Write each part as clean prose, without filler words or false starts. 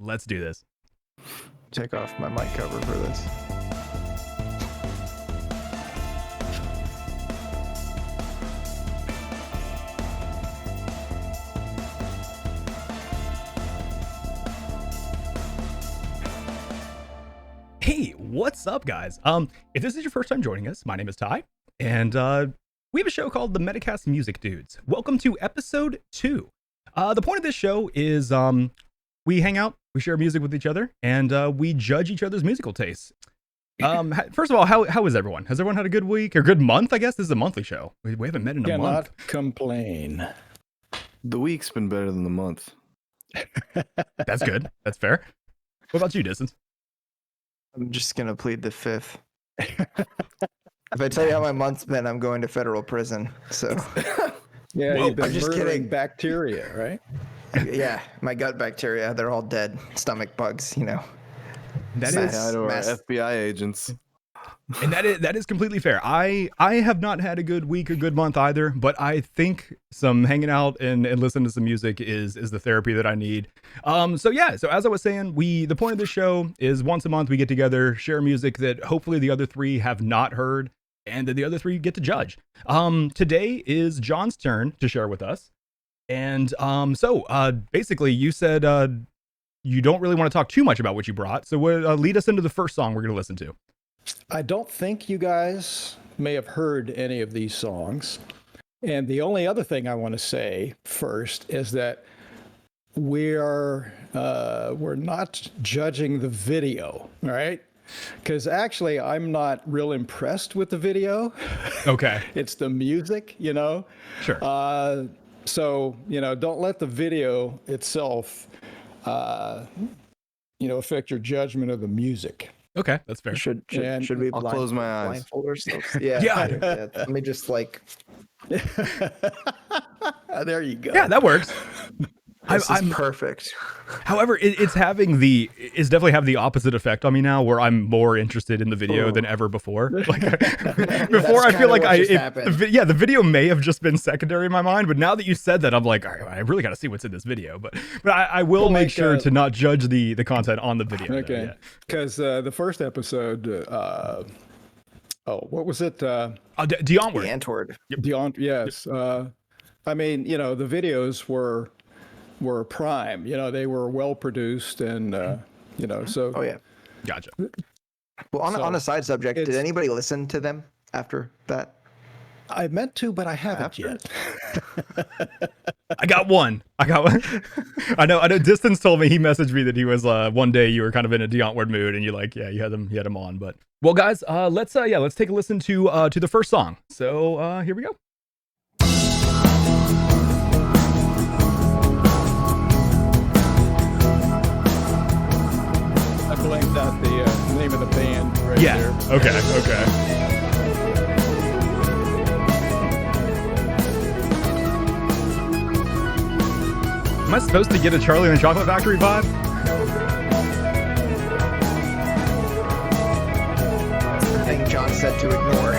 Let's do this. Take off my mic cover for this. Hey, what's up, guys? If this is your first time joining us, my name is Ty, and we have a show called the Metacast Music Dudes. Welcome to episode 2. The point of this show is we hang out, we share music with each other, and we judge each other's musical tastes. First of all, how is everyone? Has everyone had a good week or good month? I guess this is a monthly show. We haven't met in a month. Cannot complain. The week's been better than the month. That's good. That's fair. What about you, Distance? I'm just gonna plead the fifth. If I tell you how my month's been, I'm going to federal prison. So Yeah, Whoa, you've been I'm just murdering kidding. bacteria, right? yeah, my gut bacteria, they're all dead. Stomach bugs, you know. That Mass- is, Hi to our mass- FBI agents. and that is completely fair. I have not had a good week or good month either, but I think some hanging out and listening to some music is the therapy that I need. So as I was saying, the point of this show is once a month we get together, share music that hopefully the other three have not heard, and that the other three get to judge. Today is John's turn to share with us, and basically you said you don't really want to talk too much about what you brought, so lead us into the first song we're going to listen to. I don't think you guys may have heard any of these songs. And the only other thing I want to say first is that we're not judging the video, all right? Because actually, I'm not real impressed with the video. Okay. It's the music, you know? Sure. So, don't let the video itself, affect your judgment of the music. Okay, that's fair. Should And we I'll close my eyes. blindfold ourselves? Yeah. Yeah. Let me just There you go. Yeah, that works. this I'm is perfect. However, it's definitely have the opposite effect on me now, where I'm more interested in the video than ever before. Like before, I feel like the video may have just been secondary in my mind, but now that you said that, I'm like, all right, I really got to see what's in this video. But I will make sure to not judge the content on the video. Okay. Because the first episode, what was it? Deontward. The Antwoord. Yes. The videos were prime. They were well produced and so. Oh yeah. Gotcha. Well, on a side subject, did it's- anybody listen to them after that? I meant to, but I haven't yet. I got one. I know. Distance told me, he messaged me that he was one day you were kind of in a Deontward mood and you had him on. But well, guys, let's take a listen to the first song. So here we go. I blanked out the name of the band right there. Okay. Am I supposed to get a Charlie and the Chocolate Factory vibe? That's the thing John said to ignore.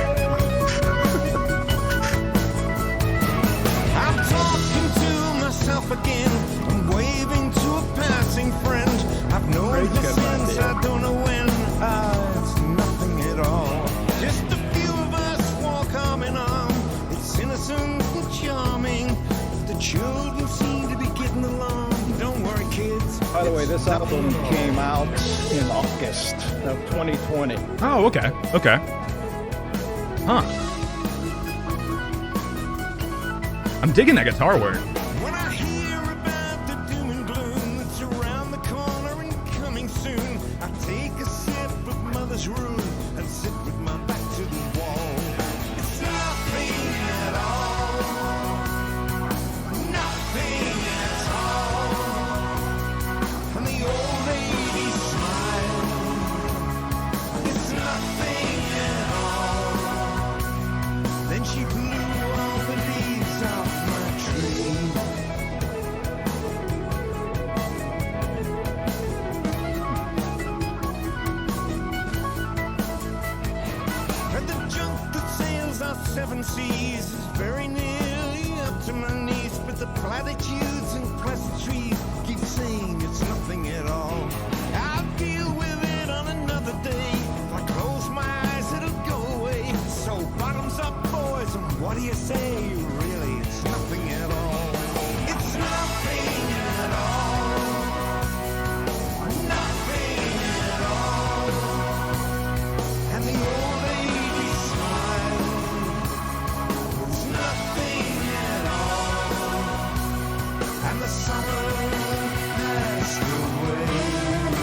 I'm talking to myself again. I'm waving to a passing friend. I've known her since I don't know when. It's nothing at all. Just a few of us walk arm in arm. It's innocent and charming. The children seem to be getting along. Don't worry, kids. By the way, this album came out in August of 2020. Oh, okay. Huh. I'm digging that guitar work. When I hear about the doom and gloom that's around the corner and coming soon, I take a sip of mother's room and sit with my back to the wall. It's nothing at all. Nothing at all. And the old lady smiled. It's nothing at all. Then she blew all the leaves off my tree. summer passed away.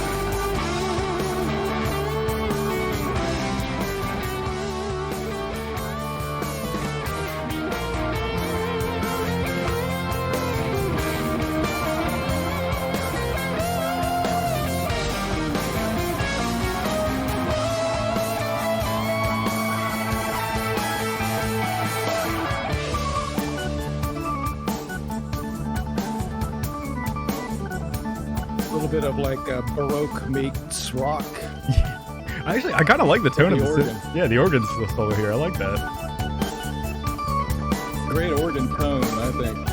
A little bit of like Baroque meets rock. I kind of like the tone The of the organ. Yeah, the organ solo here. I like that. Great organ tone, I think.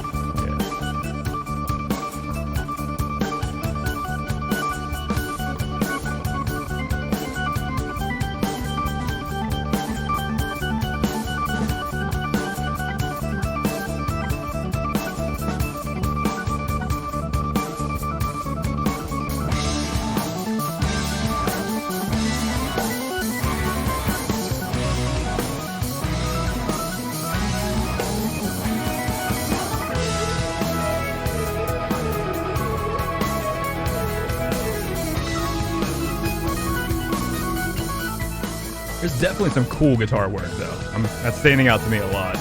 There's definitely some cool guitar work though. That's standing out to me a lot.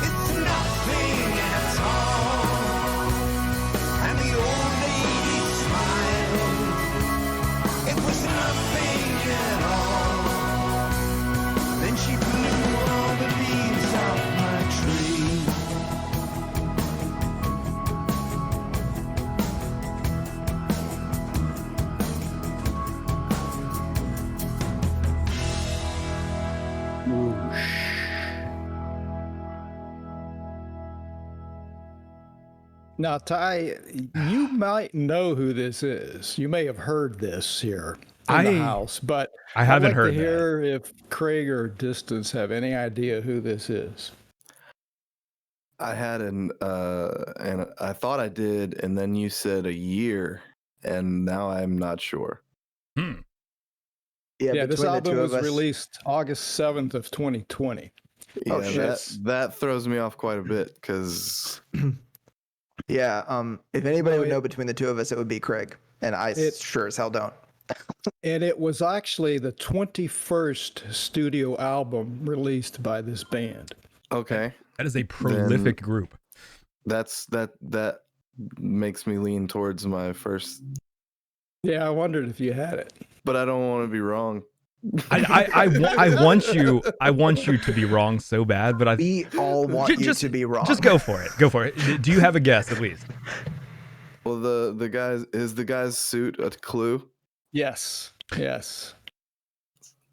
It's nothing at all. And the old lady smiled. It was nothing at all. Then she blew all the leaves off my tree. Now, Ty, you might know who this is. You may have heard this here in the house, but I haven't I'd like heard to that. hear if Craig or Distance have any idea who this is. I had and I thought I did, and then you said a year, and now I'm not sure. Hmm. Yeah, this between the album two was of us, released August 7th of 2020. Yeah, Oh, shit. that throws me off quite a bit because yeah. If anybody No, would it- know between the two of us, it would be Craig, and I It- sure as hell don't. And it was actually the 21st studio album released by this band. okay, That is a prolific group. that makes me lean towards my first, Yeah, I wondered if you had it. but I don't want to be wrong. I want you to be wrong so bad, but We all want you to be wrong. Just go for it. Go for it. Do you have a guess at least? Well, the guy's suit a clue? Yes. Yes.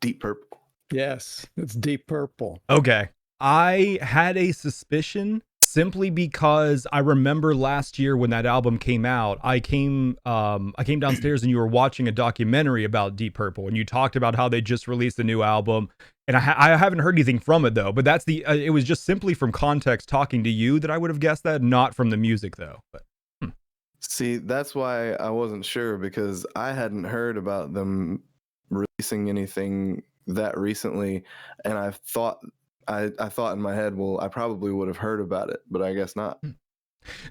Deep Purple. Yes. It's Deep Purple. Okay. I had a suspicion simply because I remember last year when that album came out, I came downstairs and you were watching a documentary about Deep Purple and you talked about how they just released a new album. And I haven't heard anything from it though, but that's it was just simply from context talking to you that I would have guessed that, not from the music though. But See, that's why I wasn't sure, because I hadn't heard about them releasing anything that recently, and I thought in my head, well, I probably would have heard about it, but I guess not.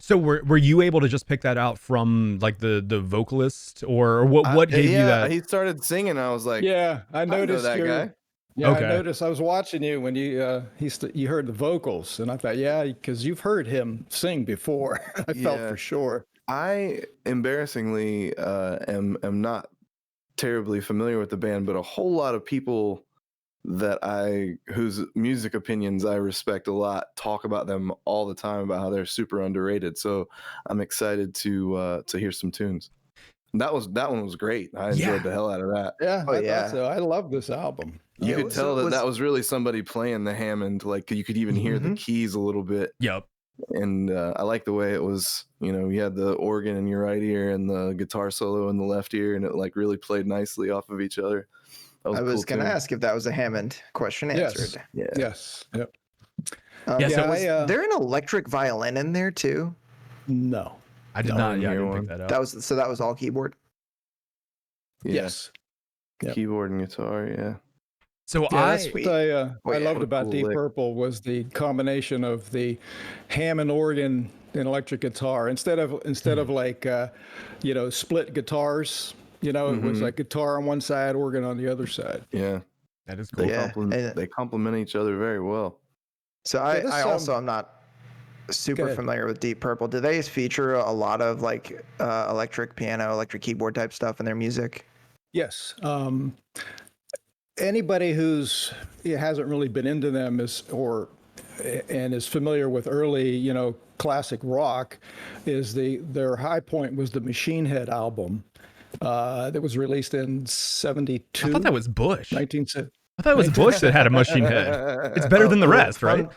so were you able to just pick that out from like the vocalist, or what gave you that? He started singing. I was like, Yeah, I know noticed that guy. Yeah, Okay. I noticed. I was watching you when you you heard the vocals, and I thought, yeah, because you've heard him sing before. I felt Yeah. for sure. I embarrassingly am not terribly familiar with the band, but a whole lot of people whose music opinions I respect a lot talk about them all the time about how they're super underrated. So I'm excited to hear some tunes. And that one was great. I enjoyed Yeah. the hell out of that. Yeah, Oh, I yeah. thought so. I love this album. You Yeah, could so tell it that was- was really somebody playing the Hammond. Like you could even hear the keys a little bit. Yep. And I like the way it was, you had the organ in your right ear and the guitar solo in the left ear, and it like really played nicely off of each other. That was I a was cool gonna tune. ask if that was a Hammond question Yes. answered. Yeah. Yes. Yep. Yeah, so Was I, there an electric violin in there too? No. I did I not. didn't Yeah, I hear didn't one. pick that up. That was all keyboard. Yeah. Yes. Yep. Keyboard and guitar. Yeah. So Yeah, that's I what Sweet. I Oh, I yeah. loved What a about cool Deep lick. Purple was the combination of the Hammond organ and electric guitar instead of like split guitars. It was Mhm. like guitar on one side, organ on the other side. Yeah. that is cool. They Yeah, and- they complement each other very well. So Yeah, this, I also am not Go super ahead. familiar with Deep Purple. Do they feature a lot of like electric piano, electric keyboard type stuff in their music? Yes. Anybody who's hasn't really been into them is familiar with early, classic rock, their high point was the Machine Head album that was released in 72. I thought that was Bush. 1970. I thought it was Bush that had a machine head. It's better than the rest, right?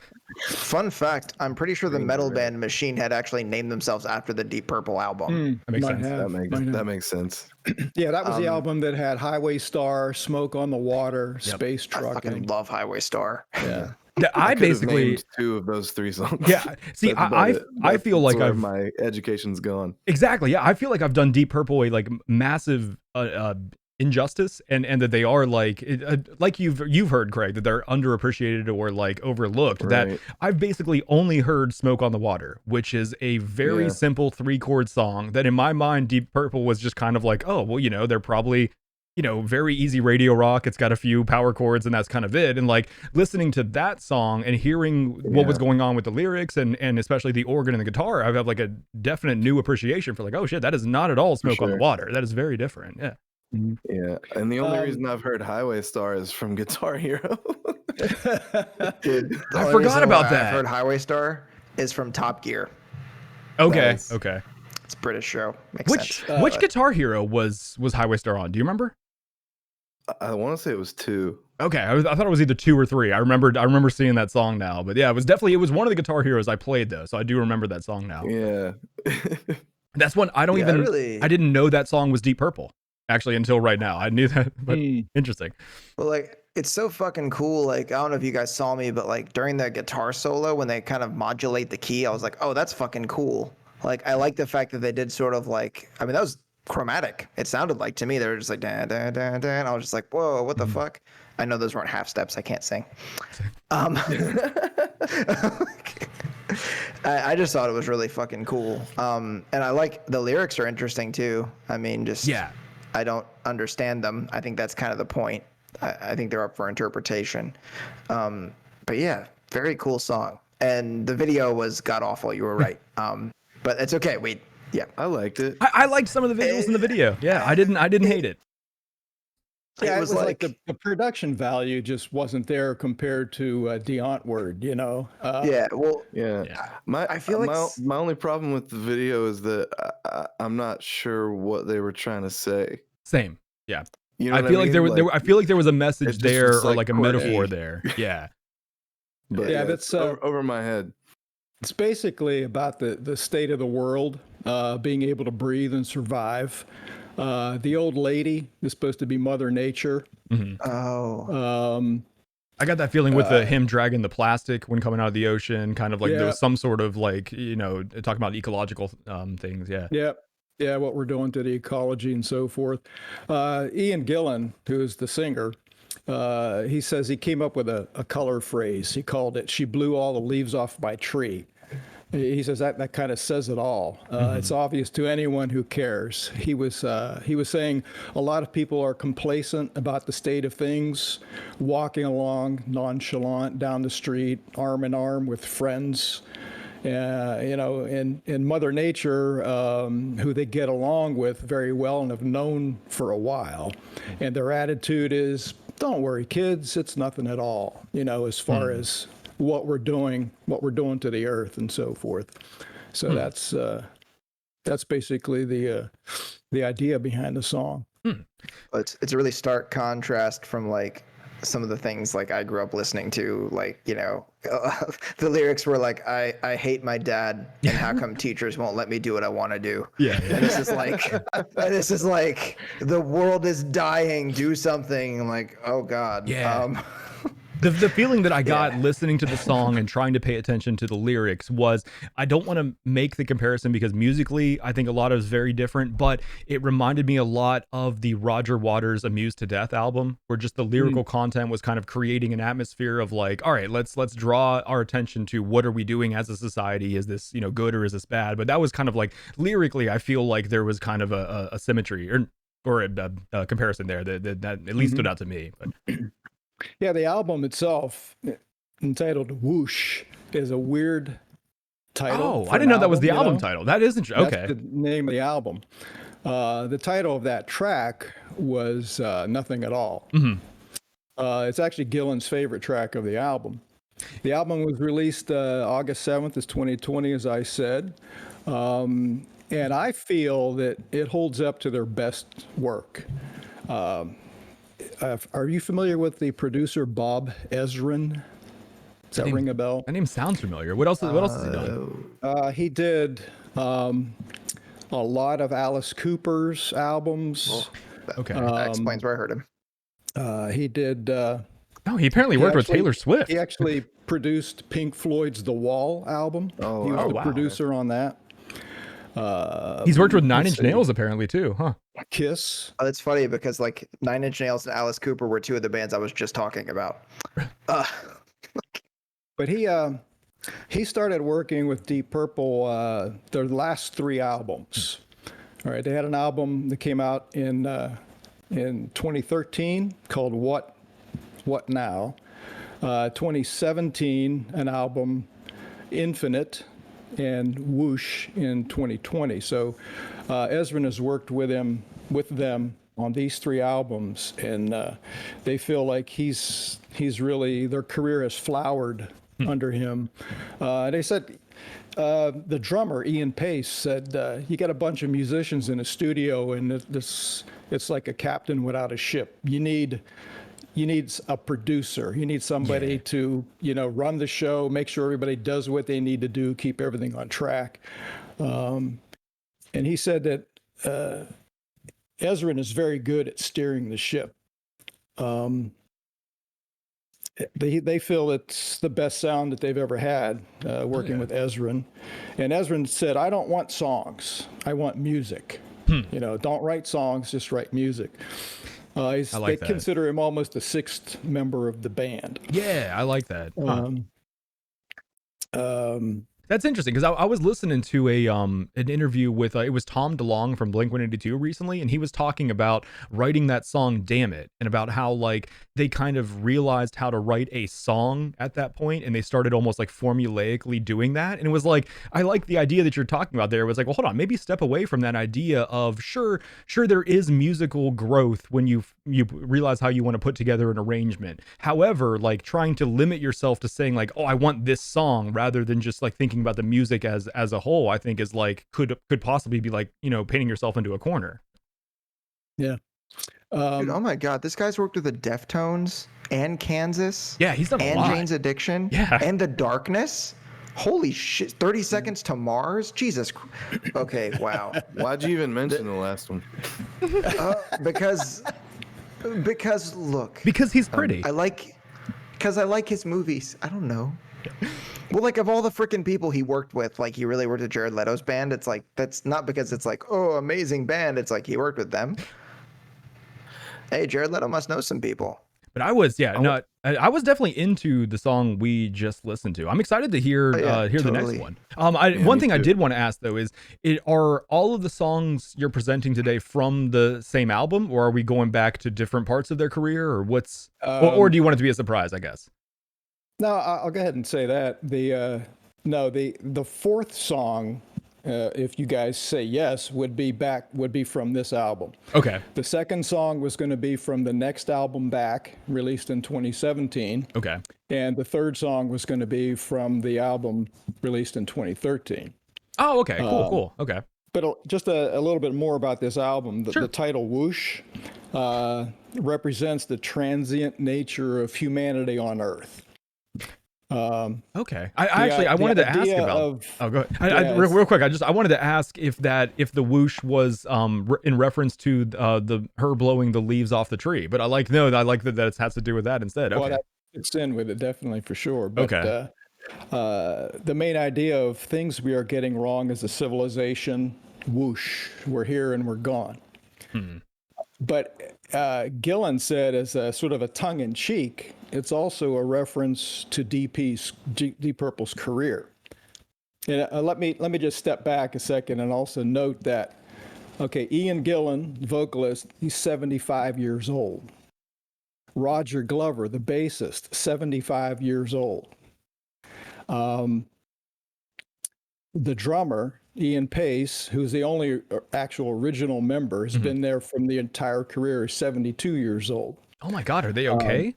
Fun fact: I'm pretty sure the metal band Machine Head actually named themselves after the Deep Purple album. That makes Might sense. have, That might have. makes sense. Yeah, that was the album that had Highway Star, Smoke on the Water, Space I fucking Trucking. love Highway Star. Yeah. Yeah, I could have basically named 2 of those 3 songs. Yeah, see, That's about it. I feel That's like where I've my education's gone. exactly. Yeah, I feel like I've done Deep Purple a like massive injustice, and that they are like like you've heard, Craig, that they're underappreciated or like overlooked. That Right. I've basically only heard "Smoke on the Water," which is a very Yeah. simple 3-chord song. That in my mind, Deep Purple was just kind of like, oh well, they're probably very easy radio rock. It's got a few power chords and that's kind of it. And like listening to that song and hearing what was going on with the lyrics and especially the organ and the guitar, I've had like a definite new appreciation for like, oh shit, that is not at all Smoke on the sure. Water. That is very different. Yeah. Yeah. And the only reason I've heard Highway Star is from Guitar Hero. Dude, the I only forgot reason about why that. I've heard Highway Star is from Top Gear. Okay. Nice. Okay. It's a British show. Makes Which sense. which Guitar Hero was Highway Star on? Do you remember? I want to say it was 2. Okay, I thought it was either 2 or 3. I remember seeing that song now, but yeah, it was one of the Guitar Heroes I played though, so I do remember that song now. Yeah. That's one I don't Yeah, I didn't know that song was Deep Purple actually until right now. I knew that, but interesting. Well, like it's so fucking cool. Like I don't know if you guys saw me, but like during the guitar solo when they kind of modulate the key, I was like, oh, that's fucking cool. Like I like the fact that they did sort of like, I mean, that was chromatic. It sounded like to me they were just like da da da da, and I was just like, whoa, what the fuck? I know those weren't half steps. I can't sing. I just thought it was really fucking cool. And I like the lyrics are interesting too. I mean, just Yeah. I don't understand them. I think that's kind of the point. I think they're up for interpretation. But yeah, very cool song. And the video was god awful. You were right. But it's okay. Yeah. I liked it. I liked some of the visuals in the video. Yeah, I didn't hate it. Yeah, It was like like- the production value just wasn't there compared to Deontward, Yeah. Well, Yeah. Yeah. I feel like my only problem with the video is that I'm not sure what they were trying to say. Same. Yeah. You know I what feel like mean? I feel like there was a it message just there was, or like, like a quirky. metaphor there. Yeah. But Yeah, it's that's, over my head. it's basically about the state of the world, being able to breathe and survive. The old lady is supposed to be Mother Nature. oh, I got that feeling with him dragging the plastic when coming out of the ocean, kind of like there Yeah. was some sort of like, talking about ecological things. Yeah. Yeah, what we're doing to the ecology and so forth. Ian Gillan, who is the singer, he says he came up with a color phrase. He called it, "She blew all the leaves off my tree." He says that kind of says it all. It's obvious to anyone who cares. He was saying a lot of people are complacent about the state of things, walking along nonchalant down the street, arm in arm with friends. And Mother Nature, who they get along with very well and have known for a while, and their attitude is, "Don't worry, kids, it's nothing at all." As far as what we're doing to the earth and so forth. So that's basically the idea behind the song. it's a really stark contrast from like some of the things like I grew up listening to, like, you know, the lyrics were like, I hate my dad, and how come teachers won't let me do what I want to do? Yeah. And this is like, the world is dying, do something. I'm like, oh God. Yeah. The feeling that I got listening to the song and trying to pay attention to the lyrics was, I don't want to make the comparison because musically I think a lot of it is very different, but it reminded me a lot of the Roger Waters Amused to Death album, where just the lyrical content was kind of creating an atmosphere of like, all right, let's draw our attention to what are we doing as a society? Is this, you know, good or is this bad? But that was kind of like lyrically, I feel like there was kind of a symmetry or a comparison there that at least stood out to me. But Yeah, the album itself, entitled Whoosh, is a weird title. Oh, I didn't know that was the you album know? title. That is interesting. That's Okay. the name of the album. The title of that track was Nothing at All. It's actually Gillan's favorite track of the album. The album was released August 7th, 2020, as I said. And I feel that it holds up to their best work. Are you familiar with the producer Bob Ezrin? Does that ring a bell? That name sounds familiar. What else has he done? He did a lot of Alice Cooper's albums. Okay. That explains where I heard him. He did. Oh, he apparently worked with Taylor Swift. He actually produced Pink Floyd's The Wall album. Oh, he was the wow. producer on that. He's worked with Nine let's Inch see. Nails apparently too, huh? Kiss. Oh, it's funny because like Nine Inch Nails and Alice Cooper were two of the bands I was just talking about. But he started working with Deep Purple their last three albums. All right, they had an album that came out in 2013 called What Now. 2017, an album Infinite, and Whoosh in 2020. So Ezrin has worked with them on these three albums, and they feel like he's really, their career has flowered under him. They said the drummer Ian Pace said you got a bunch of musicians in a studio, and it's like a captain without a ship. You need a producer. You need somebody to, you know, run the show, make sure everybody does what they need to do, keep everything on track. And he said that Ezrin is very good at steering the ship. They feel it's the best sound that they've ever had working with Ezrin. And Ezrin said, I don't want songs. I want music. You know, don't write songs, just write music. They that. consider him almost the sixth member of the band. Yeah, I like that. That's interesting because I was listening to an interview with it was Tom DeLonge from Blink-182 recently, and he was talking about writing that song "Damn It" and about how like they kind of realized how to write a song at that point, and they started almost like formulaically doing that. And it was like, I like the idea that you're talking about there. It was like, well, hold on, maybe step away from that idea of sure there is musical growth when you realize how you want to put together an arrangement. However, like trying to limit yourself to saying like, oh, I want this song rather than just like thinking about the music as a whole, I think is like could possibly be like, you know, painting yourself into a corner. Yeah. Dude, oh my God, this guy's worked with the Deftones and Kansas. Yeah, he's done a and lot. Jane's Addiction. Yeah. And The Darkness. Holy shit! 30 Seconds to Mars. Jesus. Okay. Wow. Why'd you even mention the last one? Because look. Because he's pretty. I like his movies. I don't know. Well, like of all the freaking people he worked with, like he really worked with Jared Leto's band. It's like that's not because it's like, oh, amazing band. It's like he worked with them. Hey, Jared Leto must know some people. But I was, I was definitely into the song we just listened to. I'm excited to hear the next one. One thing I did want to ask though is, are all of the songs you're presenting today from the same album, or are we going back to different parts of their career, or what's, or do you want it to be a surprise? I guess. No, I'll go ahead and say that the fourth song, if you guys say yes, would be from this album. Okay. The second song was going to be from the next album back, released in 2017. Okay. And the third song was going to be from the album released in 2013. Oh, okay. Cool. Okay. But just a little bit more about this album. The title Whoosh, represents the transient nature of humanity on Earth. Okay. I wanted to ask about. Oh, go ahead. Real quick. I wanted to ask if the whoosh was in reference to her blowing the leaves off the tree. But I like that it has to do with that instead. Okay. Well, that fits in with it definitely for sure. But, okay. The main idea of things we are getting wrong as a civilization, whoosh, we're here and we're gone. But Gillen said, as a sort of a tongue-in-cheek, it's also a reference to Deep Purple's career. And let me just step back a second and also note that, okay, Ian Gillan, vocalist, he's 75 years old. Roger Glover, the bassist, 75 years old. The drummer, Ian Pace, who's the only actual original member, has been there from the entire career, is 72 years old. Oh my God, are they okay?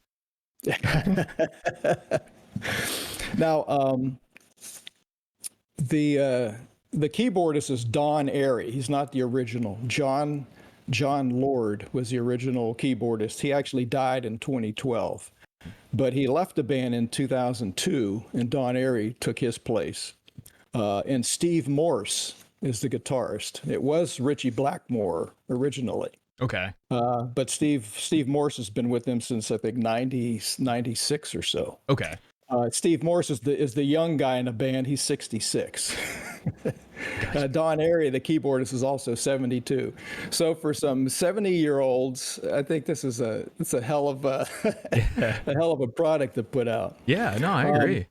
Now, the keyboardist is Don Airey. He's not the original. John Lord was the original keyboardist. He actually died in 2012, but he left the band in 2002, and Don Airey took his place. And Steve Morse is the guitarist. It was Richie Blackmore originally. Okay. But Steve Morse has been with them since I think 96 or so. Okay. Steve Morse is the young guy in the band. He's 66. Gotcha. Don Airey, the keyboardist, is also 72. So for some 70-year-olds, I think it's a hell of a a hell of a product to put out. Yeah. No, I agree.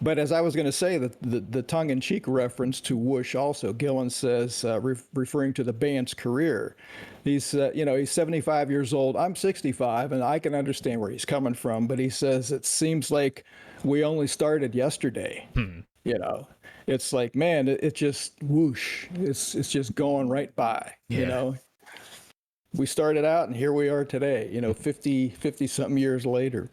But as I was going to say, the tongue-in-cheek reference to whoosh also, Gillen says, referring to the band's career, he's 75 years old. I'm 65, and I can understand where he's coming from. But he says it seems like we only started yesterday. It's like, man, it just whoosh. It's just going right by. Yeah. We started out, and here we are today. 50 something years later.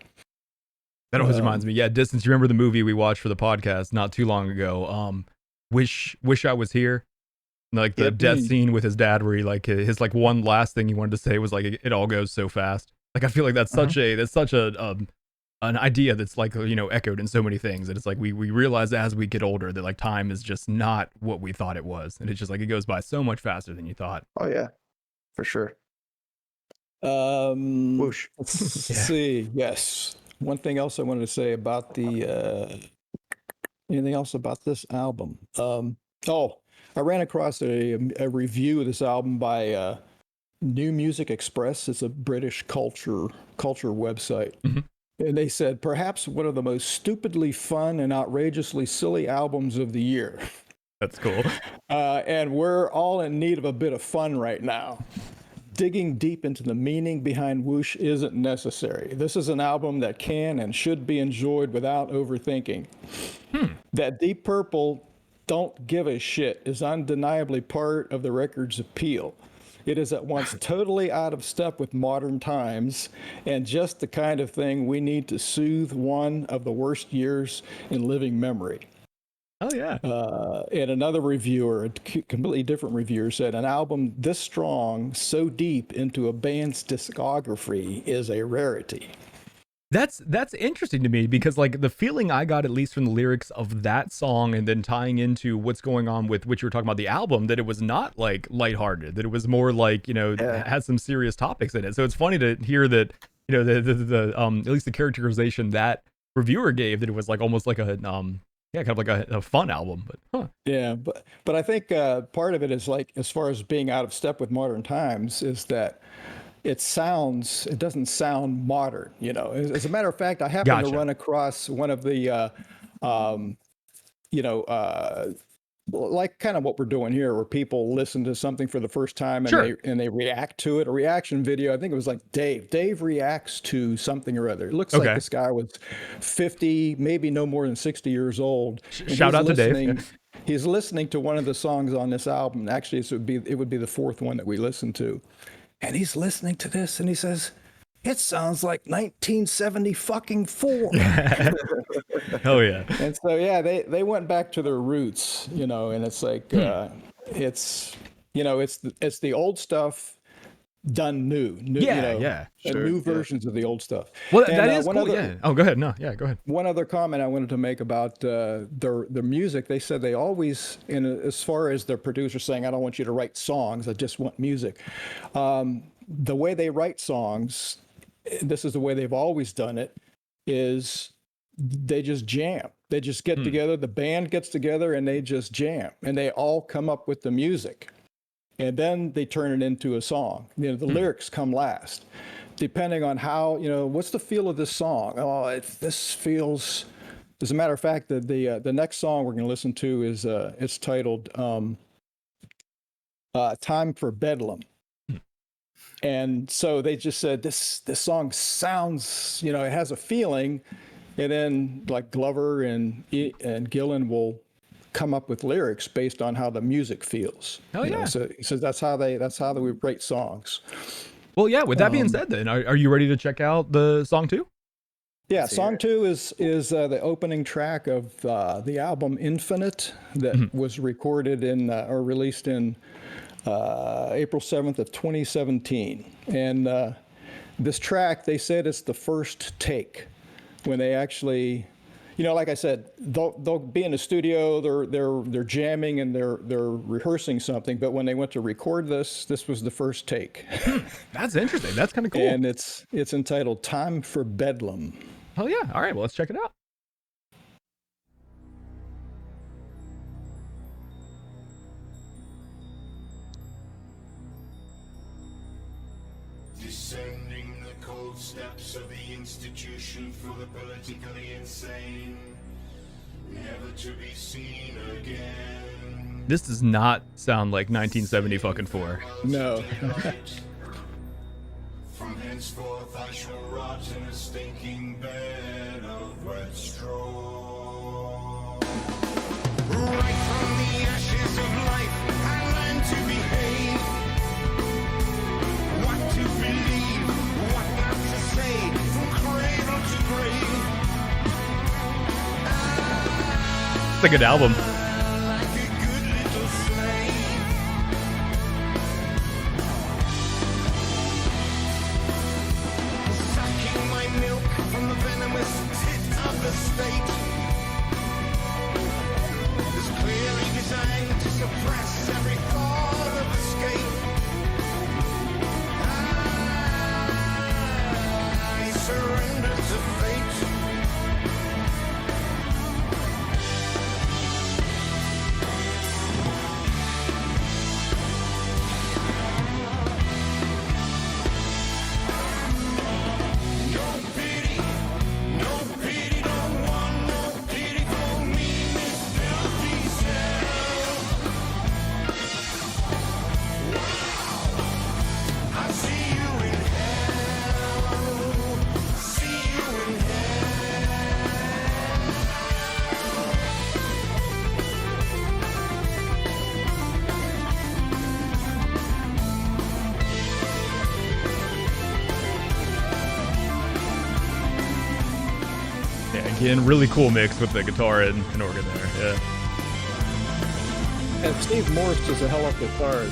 That always reminds me. Yeah, Distance. You remember the movie we watched for the podcast not too long ago? Wish I Was Here. Like the death scene with his dad, where he his one last thing he wanted to say was like, "It all goes so fast." Like I feel like that's such an idea that's echoed in so many things. And it's like we realize as we get older that like time is just not what we thought it was, and it's just like it goes by so much faster than you thought. Oh yeah, for sure. Whoosh. Let's see. Yes. One thing else I wanted to say about anything else about this album? I ran across a review of this album by New Music Express. It's a British culture website. And they said, perhaps one of the most stupidly fun and outrageously silly albums of the year. That's cool. And we're all in need of a bit of fun right now. Digging deep into the meaning behind whoosh isn't necessary. This is an album that can and should be enjoyed without overthinking. That Deep Purple don't give a shit is undeniably part of the record's appeal. It is at once totally out of step with modern times and just the kind of thing we need to soothe one of the worst years in living memory. Oh, yeah. And another reviewer, a completely different reviewer, said an album this strong, so deep into a band's discography is a rarity. That's interesting to me because like the feeling I got, at least from the lyrics of that song and then tying into what's going on with what you were talking about the album, that it was not like lighthearted, that it was more like, had some serious topics in it. So it's funny to hear that, the at least the characterization that reviewer gave, that it was like almost like a kind of like a fun album, but yeah, but I think part of it is like, as far as being out of step with modern times, is that it doesn't sound modern. As a matter of fact, I happened to run across one of the like kind of what we're doing here, where people listen to something for the first time and they react to it. A reaction video. I think it was like Dave reacts to something or other. It looks like this guy was 50, maybe no more than 60 years old. Shout out to Dave. He's listening to one of the songs on this album. Actually, it would be the fourth one that we listened to. And he's listening to this and he says, "It sounds like 1974. Oh yeah. And so they went back to their roots, and it's like it's the old stuff done new, Yeah. new versions of the old stuff. Well, And, that is one cool. other- Yeah. Oh, go ahead. No, yeah, go ahead. One other comment I wanted to make about the music. They said they always, as far as the producer saying, I don't want you to write songs, I just want music. The way they write songs, this is the way they've always done it, is they just jam. They just get together, the band gets together and they just jam. And they all come up with the music. And then they turn it into a song. The lyrics come last. Depending on how, what's the feel of this song? Oh, this feels, as a matter of fact, the next song we're going to listen to is, it's titled Time for Bedlam. And so they just said, this song sounds, it has a feeling. And then like Glover and Gillan will come up with lyrics based on how the music feels. Oh, yeah. So that's how they write songs. Well, yeah. With that being said, then are you ready to check out the song 2? Yeah, song 2 is the opening track of the album Infinite that was recorded or released in April 7th of 2017. And this track, they said it's the first take when they actually, like I said, they'll be in the studio, they're jamming and they're rehearsing something, but when they went to record this was the first take. That's interesting. That's kind of cool. And it's entitled Time for Bedlam. Oh yeah. All right. Well, let's check it out. Descending the cold steps of the institution for the politically insane, never to be seen again. This does not sound like 1970 fucking 4. No. From henceforth I shall rot in a stinking bed of red straw. Right from the ashes of life I learned to behave. What to believe, what not to say, from cradle to grave. It's a good album. Like a good little slave. Sucking my milk from the venomous tit of the state. Is clearly designed to suppress every thought of escape. I surrender to fate. Yeah, again, really cool mix with the guitar and organ there. Yeah. And Steve Morse does a hell of a guitar.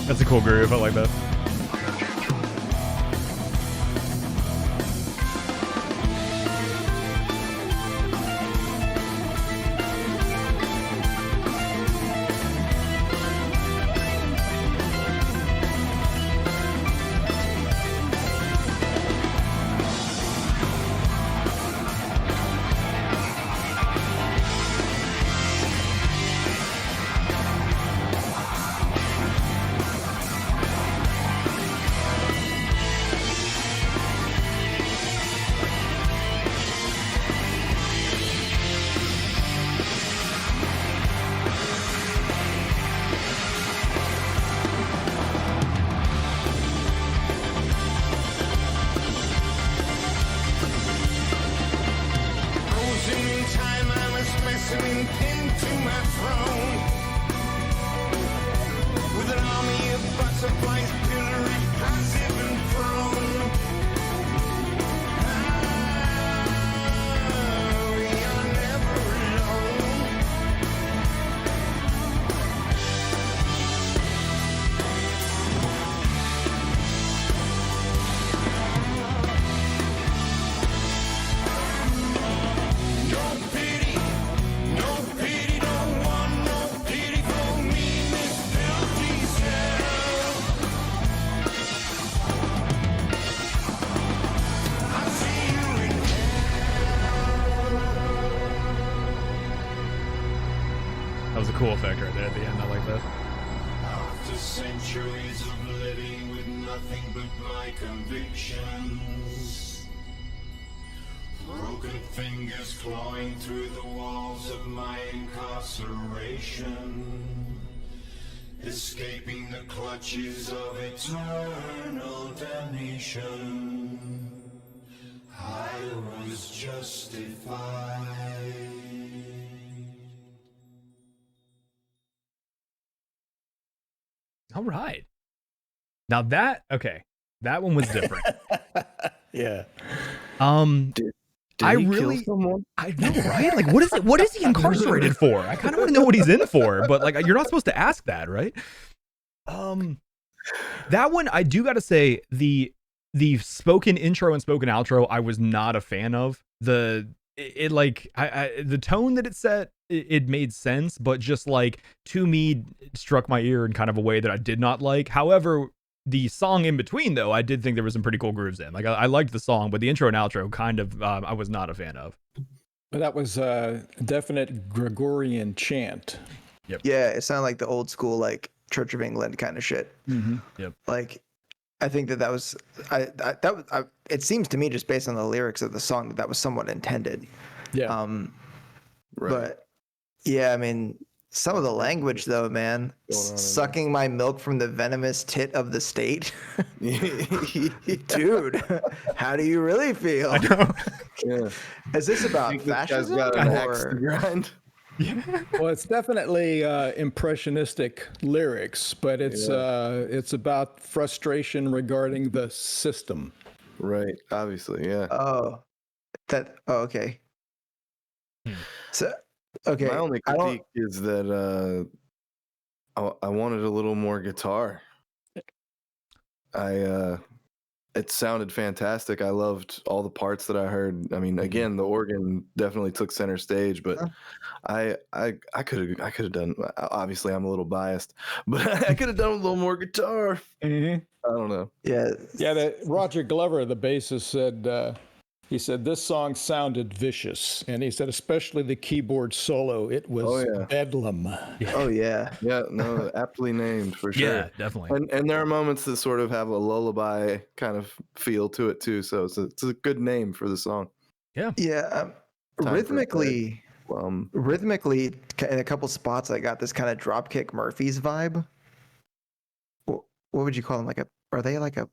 That's a cool groove. I like that. cool effect right there at the end. I like that. After centuries of living with nothing but my convictions, broken fingers clawing through the walls of my incarceration, escaping the clutches of eternal damnation, I was justified. All right. Now that one was different. Yeah. Did I he really, kill someone? I know, right? Like, what is he incarcerated for? I kind of want to know what he's in for, but like, you're not supposed to ask that, right? That one, I do got to say, the spoken intro and spoken outro, I was not a fan of. The tone that it set, it made sense, but just like, to me, it struck my ear in kind of a way that I did not like. However, the song in between, though, I did think there was some pretty cool grooves in. Like, I liked the song, but the intro and outro kind of, I was not a fan of. But that was a definite Gregorian chant. Yeah, it sounded like the old school, like Church of England kind of shit. Mm-hmm. Yep. Like, I think that was, it seems to me, just based on the lyrics of the song, that was somewhat intended. Yeah. Right. But yeah, I mean, some of the language though, man, sucking my milk from the venomous tit of the state. Dude, how do you really feel? I know. Yeah. Is this about Think this guy's fascism got an axe to or? grind. Well, it's definitely impressionistic lyrics, but it's about frustration regarding the system. Right. Obviously. Yeah. Oh, okay. So, okay. My only I don't- critique is that I wanted a little more guitar. It sounded fantastic. I loved all the parts that I heard. I mean, again, the organ definitely took center stage, but I could have done. Obviously, I'm a little biased, but I could have done a little more guitar. Mm-hmm. I don't know. Yeah. Yeah, Roger Glover, the bassist, said he said this song sounded vicious, and he said especially the keyboard solo, it was bedlam. Oh yeah. Yeah, no, aptly named for sure. Yeah, definitely. And there are moments that sort of have a lullaby kind of feel to it too. So it's a good name for the song. Yeah. Time for Rhythmically, bed. in a couple spots, I got this kind of Dropkick Murphys vibe. What would you call them? Are they like a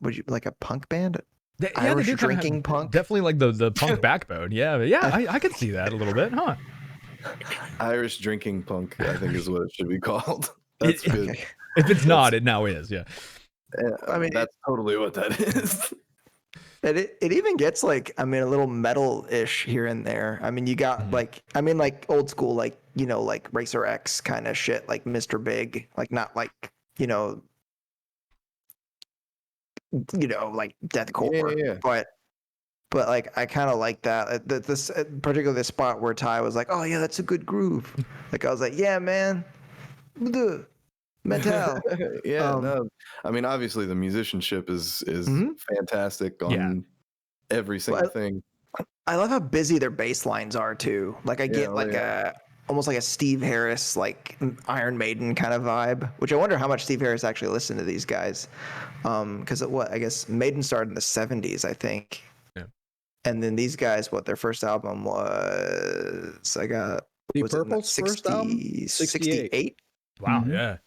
punk band? Yeah, Irish they do kinda drinking have punk? Definitely like the punk backbone. Yeah, but yeah, I could see that a little bit, huh? Irish drinking punk, I think is what it should be called. That's good. Okay. If it's not, it now is. Yeah. I mean, that's totally what that is. It even gets like, I mean, a little metal-ish here and there. I mean, you got like old school, like, like Racer X kind of shit, like Mr. Big, like not like, like deathcore. Yeah. But like I kind of like that. This particularly the spot where Ty was like, "Oh yeah, that's a good groove." Like I was like, "Yeah, man, the metal." Yeah, no. I mean, obviously the musicianship is fantastic on every single thing. I love how busy their bass lines are too. Like I get like almost like a Steve Harris, like Iron Maiden kind of vibe, which I wonder how much Steve Harris actually listened to these guys. Because I guess Maiden started in the 70s, I think. Yeah. And then these guys, their first album was, Deep Purple's first album? 68? Wow, yeah.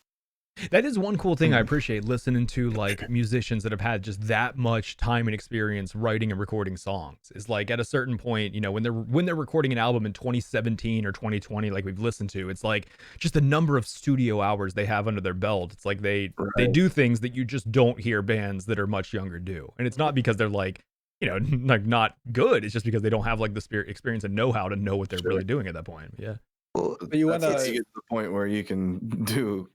That is one cool thing I appreciate listening to, like musicians that have had just that much time and experience writing and recording songs. Is like at a certain point, when they're recording an album in 2017 or 2020, like we've listened to, it's like just the number of studio hours they have under their belt. It's like they do things that you just don't hear bands that are much younger do, and it's not because they're like like not good. It's just because they don't have like the experience and know-how to know what they're really doing at that point. Yeah. Well, you want to get to the point where you can do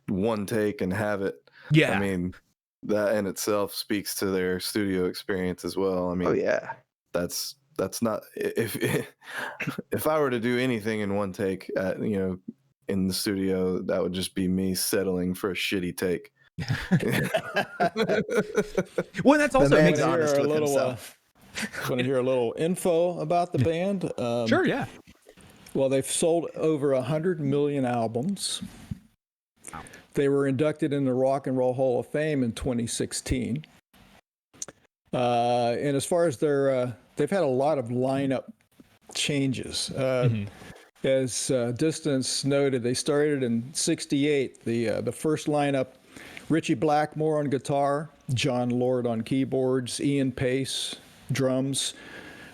one take and have it. Yeah. I mean, that in itself speaks to their studio experience as well. I mean, that's not if I were to do anything in one take, in the studio, that would just be me settling for a shitty take. Well, that's also makes honest with himself. Want to hear a little info about the band? Sure, yeah. Well, they've sold over 100 million albums. They were inducted in the Rock and Roll Hall of Fame in 2016. And as far as they've had a lot of lineup changes. As Distance noted, they started in '68. The first lineup: Richie Blackmore on guitar, John Lord on keyboards, Ian Pace drums,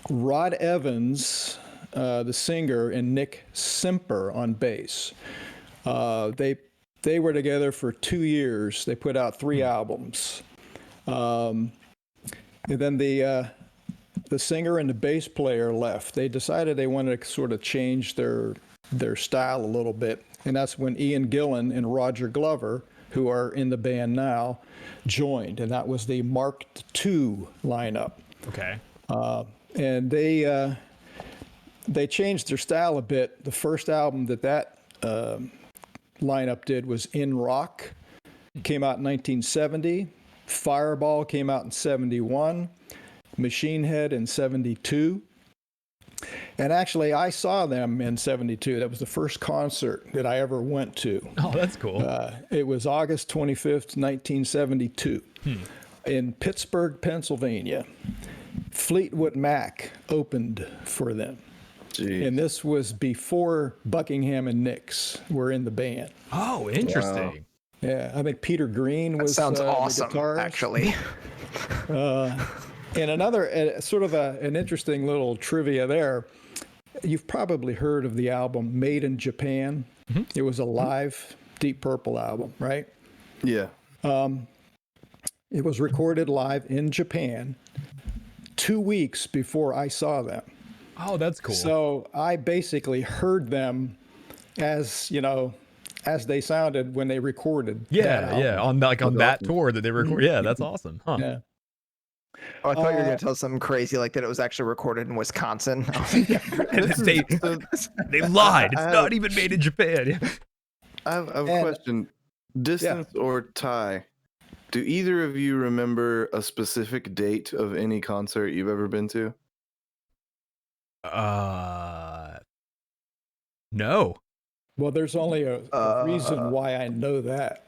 Rod Evans, the singer, and Nick Simper on bass. They were together for 2 years. They put out 3 albums. And then the singer and the bass player left. They decided they wanted to sort of change their style a little bit. And that's when Ian Gillan and Roger Glover, who are in the band now, joined. And that was the Mark II lineup. Okay. And they changed their style a bit. The first album that lineup did was In Rock. It came out in 1970. Fireball came out in 71. Machine Head in 72. And actually, I saw them in 72. That was the first concert that I ever went to. Oh, that's cool. It was August 25th, 1972, in Pittsburgh, Pennsylvania. Fleetwood Mac opened for them. Jeez. And this was before Buckingham and Nicks were in the band. Oh, interesting. Wow. Yeah, I think Peter Green That was sounds the awesome, guitarist. actually. And another sort of an interesting little trivia there. You've probably heard of the album Made in Japan. It was a live Deep Purple album, right? Yeah. It was recorded live in Japan 2 weeks before I saw them. Oh, that's cool. So I basically heard them as they sounded when they recorded. that album. on that tour that they record. Yeah, that's awesome. Huh. Yeah. Oh, I thought you were going to tell us something crazy like that it was actually recorded in Wisconsin. they lied. It's not even made in Japan. I have a question. Distance or Ty? Do either of you remember a specific date of any concert you've ever been to? No. Well, there's only a reason why I know that.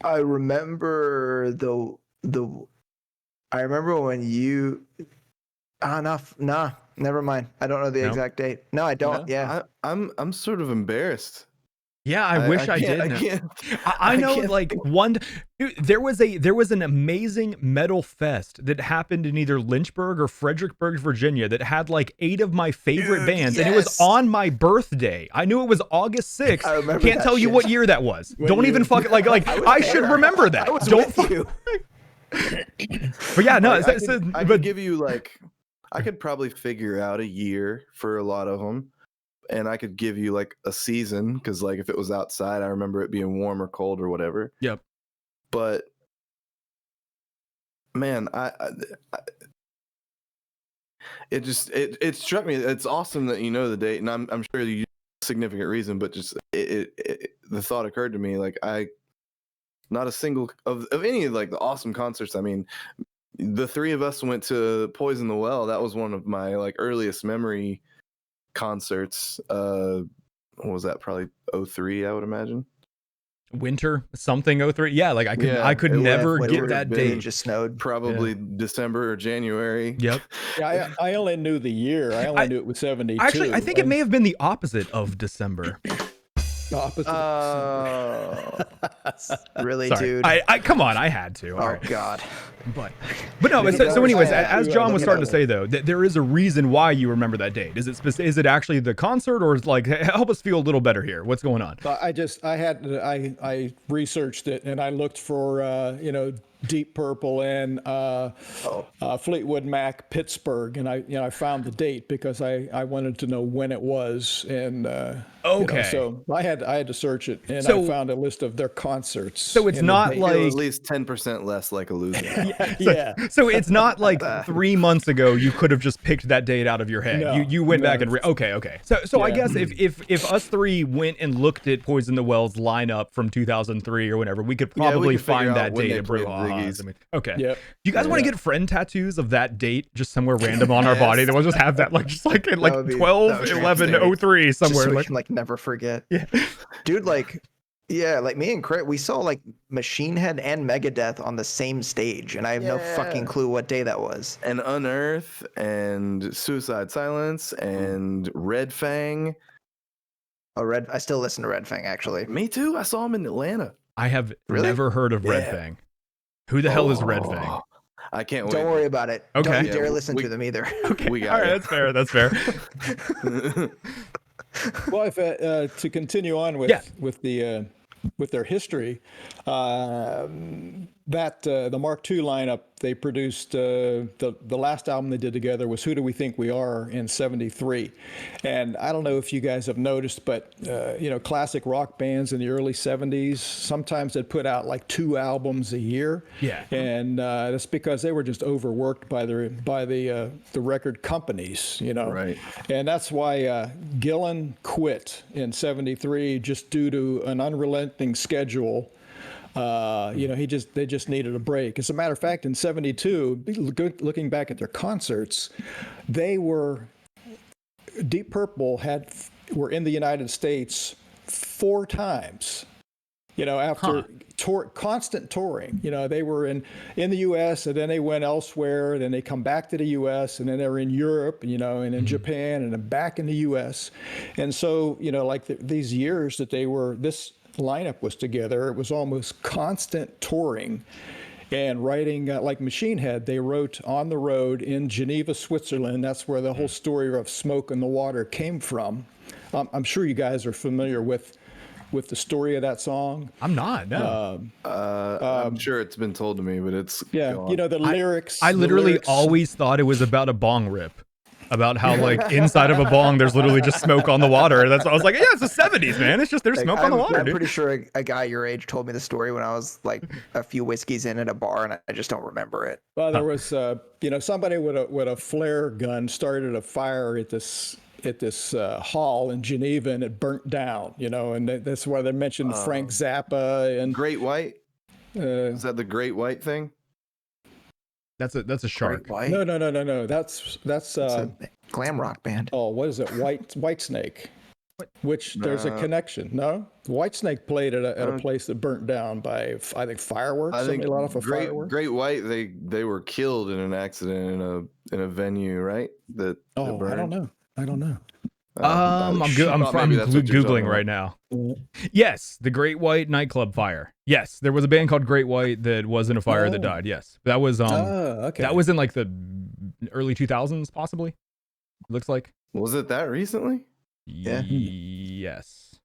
I remember I remember when you. Nah, never mind. I don't know the exact date. No, I don't. No? Yeah. I'm sort of embarrassed. Yeah, I wish I can't- did. I can't- I know, can't- like dude, there was an amazing metal fest that happened in either Lynchburg or Fredericksburg, Virginia, that had like 8 of my favorite bands, and it was yes. on my birthday. I knew it was August 6th. I remember Can't that tell you shit. what year that was. Don't even fucking like I should remember that. I was Don't with you. But yeah, no, I could give you I could probably figure out a year for a lot of them, and I could give you like a season because like if it was outside, I remember it being warm or cold or whatever. Yep. But man, it struck me. It's awesome that you know the date, and I'm sure you significant reason, but just the thought occurred to me like not a single of any of like the awesome concerts. I mean, the 3 of us went to Poison the Well. That was one of my like earliest memory concerts. What was that? Probably 03, I would imagine. Winter something 03. Yeah, like I could never It get would've that been date. just snowed. Probably December or January. Yep. Yeah, I only knew the year. I only knew it was 72. Actually, I think it may have been the opposite of December. Opposite. Oh, really, Sorry. dude? I come on, I had to. All Oh right. God. But no, so anyways, as John was starting to say. say though, there is a reason why you remember that date. Is it actually the concert, or is like help us feel a little better here? What's going on? I researched it and I looked for Deep Purple and Fleetwood Mac Pittsburgh, and I found the date because I wanted to know when it was, and Okay. so I had to search it, and So- I found a list of their concerts. So it's and the not date. like- Feel at least 10% less like a loser. yeah. So it's not like 3 months ago you could have just picked that date out of your head. No, you went no. back and okay. So I Yeah. guess if us 3 went and looked at Poison the Well's lineup from 2003 or whatever, we could Yeah, we probably could figure find out that when date they at played Brouhaha. Ziggy's. I mean, okay. Yep. Do you guys want to get friend tattoos of that date just somewhere random on our body? That we'll just have that just like That 12, would be 11, great. 03 Just somewhere. so we Like, can never forget. yeah. Dude, like me and Crit, we saw Machine Head and Megadeth on the same stage, and I have no fucking clue what day that was. And Unearth and Suicide Silence and Red Fang. Oh, I still listen to Red Fang, actually. Me too. I saw him in Atlanta. I have Really? never heard of Red Yeah. Fang. Who the hell is Red Fang? I can't wait. Don't worry about it. Okay. Don't you Yeah, dare listen to them either. Okay. We got All right, it. that's fair. That's fair. Well, if, to continue on with their history, the Mark II lineup, they produced the last album they did together was Who Do We Think We Are in '73. And I don't know if you guys have noticed, but classic rock bands in the early '70s sometimes they'd put out 2 albums a year. Yeah. And that's because they were just overworked by the record companies, Right. And that's why Gillan quit in '73 just due to an unrelenting schedule. They just needed a break. As a matter of fact, in '72, looking back at their concerts, Deep Purple were in the United States 4 times. After constant touring, they were in the U.S. and then they went elsewhere. Then they come back to the U.S. and then they were in Europe, and in Japan and then back in the U.S. And so, these years that this lineup was together, it was almost constant touring and writing. Like Machine Head, they wrote on the road in Geneva, Switzerland. That's where the whole story of Smoke in the Water came from. I'm sure you guys are familiar with the story of that song. I'm not. No. I'm sure it's been told to me, but it's gone. The lyrics. I literally always thought it was about a bong rip. About how inside of a bong there's literally just smoke on the water. That's I was like, yeah, it's the '70s, man. It's just there's smoke on the water. I'm dude. pretty sure a guy your age told me the story when I was a few whiskeys in at a bar, and I just don't remember it. Well, there was somebody with a flare gun started a fire at this hall in Geneva, and it burnt down. And that's why they mentioned Frank Zappa and Great White. Is that the Great White thing? That's a shark. White? No. That's It's a glam rock band. oh, what is it? Whitesnake. Which there's a connection. No, Whitesnake played at a place that burnt down by I think fireworks. I think Somebody let off a firework. Great White. They were killed in an accident in a venue, right? That I don't know. I'm googling right now. Yes, the Great White nightclub fire. Yes, there was a band called Great White that was in a fire that died. Yes, that was okay. that was in the early 2000s, possibly. Looks like. Was it that recently? Yeah. Yes.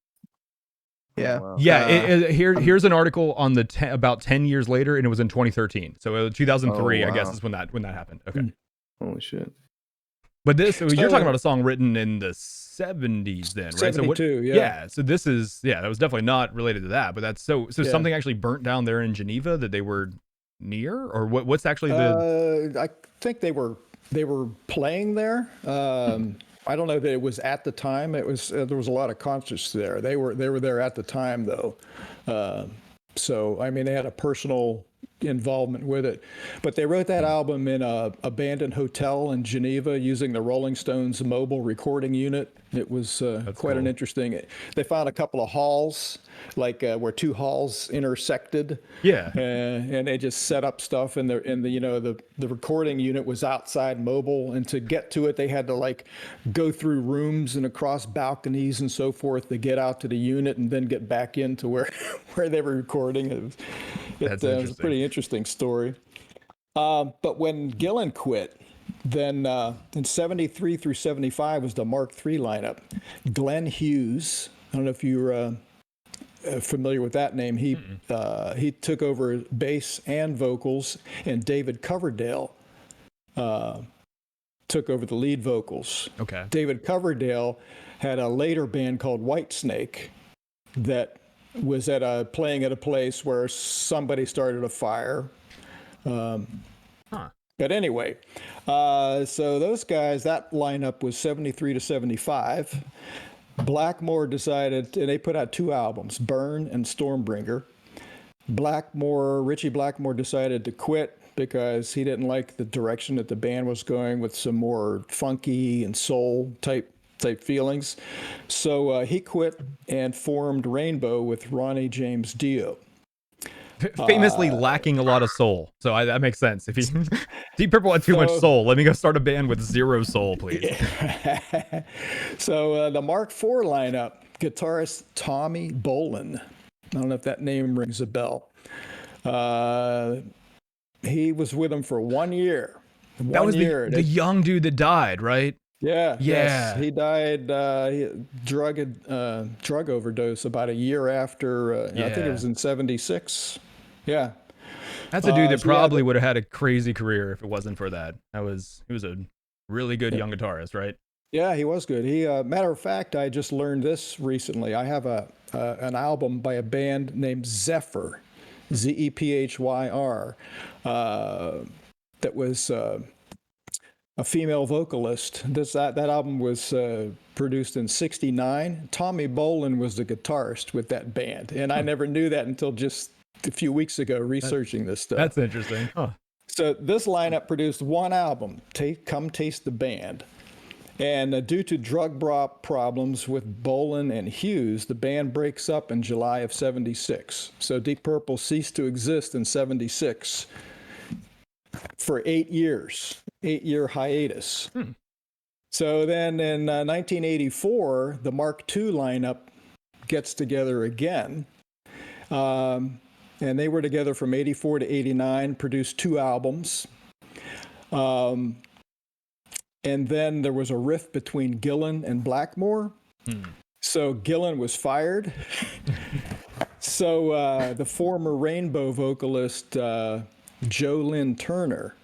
Yeah. Wow. Yeah. Here's an article on about 10 years later, and it was in 2013. So 2003, Oh, I guess, wow. is when that happened. Okay. Holy shit. But you're talking about a song written in the 70s then, right? 72, yeah. Yeah, so this is, that was definitely not related to that, but that's so something actually burnt down there in Geneva that they were near, or what's actually the... I think they were playing there. I don't know that it was at the time. It was there was a lot of concerts there. They were there at the time though. So I mean, they had a personal involvement with it. But they wrote that album in a abandoned hotel in Geneva using the Rolling Stones mobile recording unit. It was quite an interesting. They found a couple of halls, where 2 halls intersected. Yeah. And they just set up stuff, and the recording unit was outside mobile, and to get to it, they had to go through rooms and across balconies and so forth to get out to the unit, and then get back into where they were recording. It was a pretty interesting story. But when Gillan quit, then in '73 through '75 was the Mark III lineup. Glenn Hughes, I don't know if you're familiar with that name. He took over bass and vocals, and David Coverdale took over the lead vocals. Okay. David Coverdale had a later band called Whitesnake that was playing at a place where somebody started a fire. But anyway, so those guys, that lineup was 73 to 75. Blackmore decided, and they put out 2 albums, Burn and Stormbringer. Richie Blackmore decided to quit because he didn't like the direction that the band was going with some more funky and soul type feelings. So he quit and formed Rainbow with Ronnie James Dio. Famously lacking a lot of soul. So that makes sense. If you Deep Purple had too much soul, let me go start a band with zero soul, please. Yeah. So the Mark IV lineup, guitarist Tommy Bolin. I don't know if that name rings a bell. He was with him for 1 year. That was the young dude that died, right? Yeah. Yeah. Yes. He died drug overdose about a year after. I think it was in '76. Yeah. That's a dude that probably would have had a crazy career if it wasn't for that. He was a really good young guitarist, right? Yeah, he was good. Matter of fact, I just learned this recently. I have an album by a band named Zephyr, Zephyr, that was a female vocalist. That album was produced in '69. Tommy Bolin was the guitarist with that band, and I never knew that until just a few weeks ago researching this stuff. That's interesting. Huh. So this lineup produced one album, Come Taste the Band. And due to drug problems with Bolin and Hughes, the band breaks up in July of '76. So Deep Purple ceased to exist in '76 for 8 years, 8-year hiatus. So then in 1984, the Mark II lineup gets together again. And they were together from '84 to '89, produced 2 albums. And then there was a rift between Gillan and Blackmore. So Gillan was fired. So the former Rainbow vocalist, Joe Lynn Turner,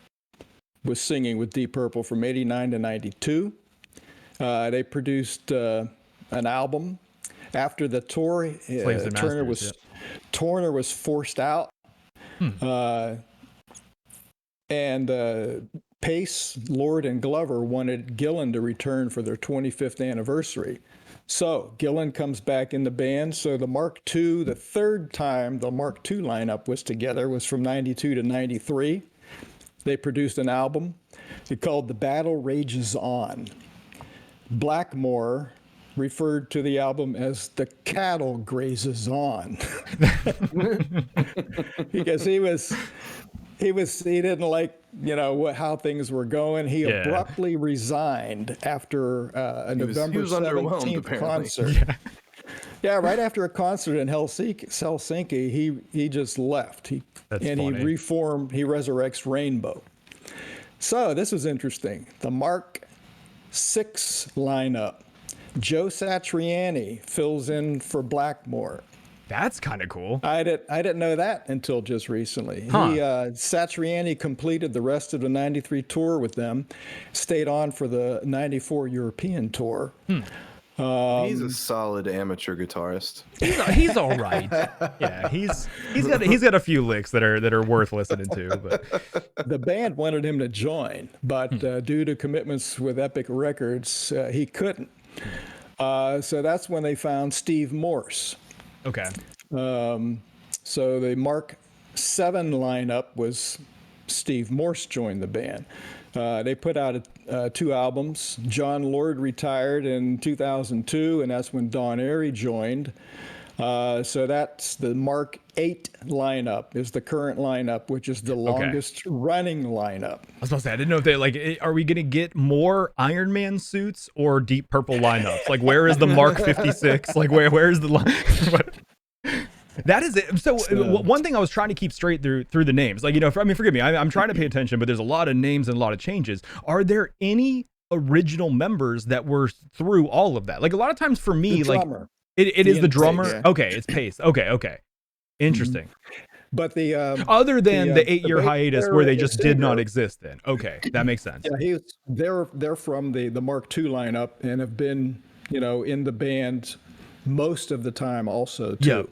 was singing with Deep Purple from '89 to '92. They produced an album. After the tour, Turner was forced out. And Pace, Lord, and Glover wanted Gillan to return for their 25th anniversary. So Gillan comes back in the band. So the Mark II, the third time the Mark II lineup was together, was from '92 to '93. They produced an album. It's called The Battle Rages On. Blackmore referred to the album as The Cattle Grazes On. Because he didn't like, how things were going. He abruptly resigned after a November 17th concert. Right after a concert in Helsinki, he just left. He resurrects Rainbow. So this was interesting. The Mark VI lineup. Joe Satriani fills in for Blackmore. That's kind of cool. I didn't know that until just recently. Satriani completed the rest of the '93 tour with them, stayed on for the '94 European tour. He's a solid amateur guitarist. He's all right. Yeah, he's got a few licks that are worth listening to. But the band wanted him to join, but due to commitments with Epic Records, he couldn't. So that's when they found Steve Morse. Okay. So the Mark VII lineup was Steve Morse joined the band. They put out 2 albums. John Lord retired in 2002, and that's when Don Airey joined. So that's the Mark VIII lineup is the current lineup, which is the longest running lineup. I was about to say, I didn't know if they are we going to get more Iron Man suits or Deep Purple lineups? Like, where is the Mark 56? Like, where's the line? That is it. So one thing I was trying to keep straight through the names, like, forgive me, I'm trying to pay attention, but there's a lot of names and a lot of changes. Are there any original members that were through all of that? Like, a lot of times for me, like, it is the drummer. Pace, yeah. Okay, it's Pace. Okay. Interesting. But the other than the 8-year hiatus where they just did not singer. exist then. Okay, that makes sense. Yeah, they're from the Mark II lineup and have been, in the band most of the time also too. Yeah.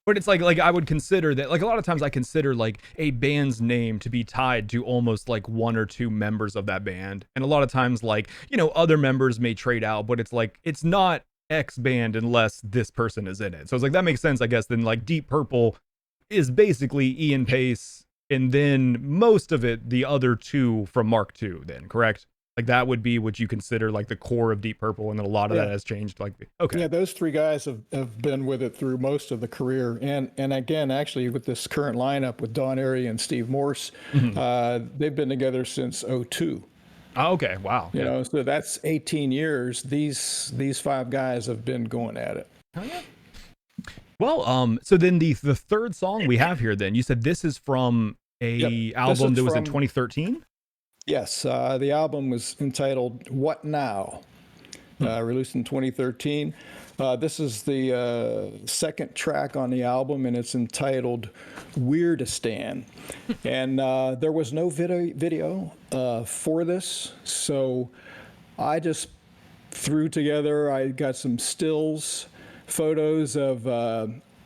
But it's like I would consider that, like, a lot of times I consider like a band's name to be tied to almost like 1 or 2 members of that band. And a lot of times, like, other members may trade out, but it's like, it's not X band unless this person is in it. So it's like, that makes sense, I guess. Then like Deep Purple is basically Ian Pace, and then most of it, the other two from Mark II, then, correct? Like that would be what you consider like the core of Deep Purple, and then a lot of that has changed. Like, okay. Yeah, those three guys have been with it through most of the career. And again, actually, with this current lineup with Don Airey and Steve Morse, they've been together since '02. Oh, okay. Wow. You know, so that's 18 years. These five guys have been going at it. Oh, yeah. Well, so then the third song we have here, then you said this is from a album that was in 2013. Yes, the album was entitled "What Now," released in 2013. This is the second track on the album, and it's entitled "Weirdistan." And there was no video for this, so I just threw together. I got some stills, photos of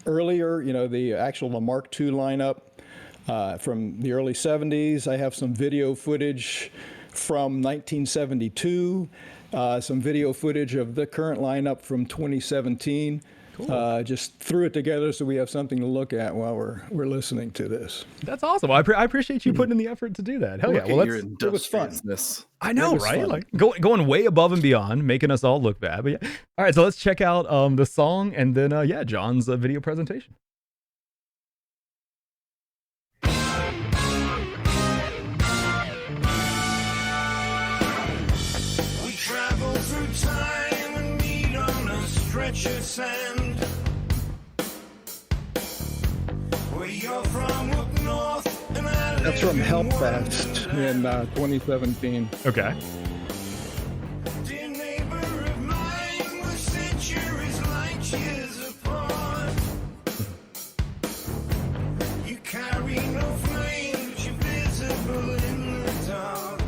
earlier, the actual Mark II lineup from the early 70s. I have some video footage from 1972, some video footage of the current lineup from 2017. Cool. Just threw it together so we have something to look at while we're listening to this. That's awesome. I appreciate you putting in the effort to do that. Hell yeah. Well, it was fun. I know, right? Fun. Like going way above and beyond, making us all look bad. But yeah. All right, so let's check out the song and then John's video presentation. We travel through time and meet on a stretch of sand. Where you're from up north and I That's from Helpfest in 2017. Okay. Dear neighbor of mine, we're centuries light years apart. You carry no flame, but you're visible in the dark.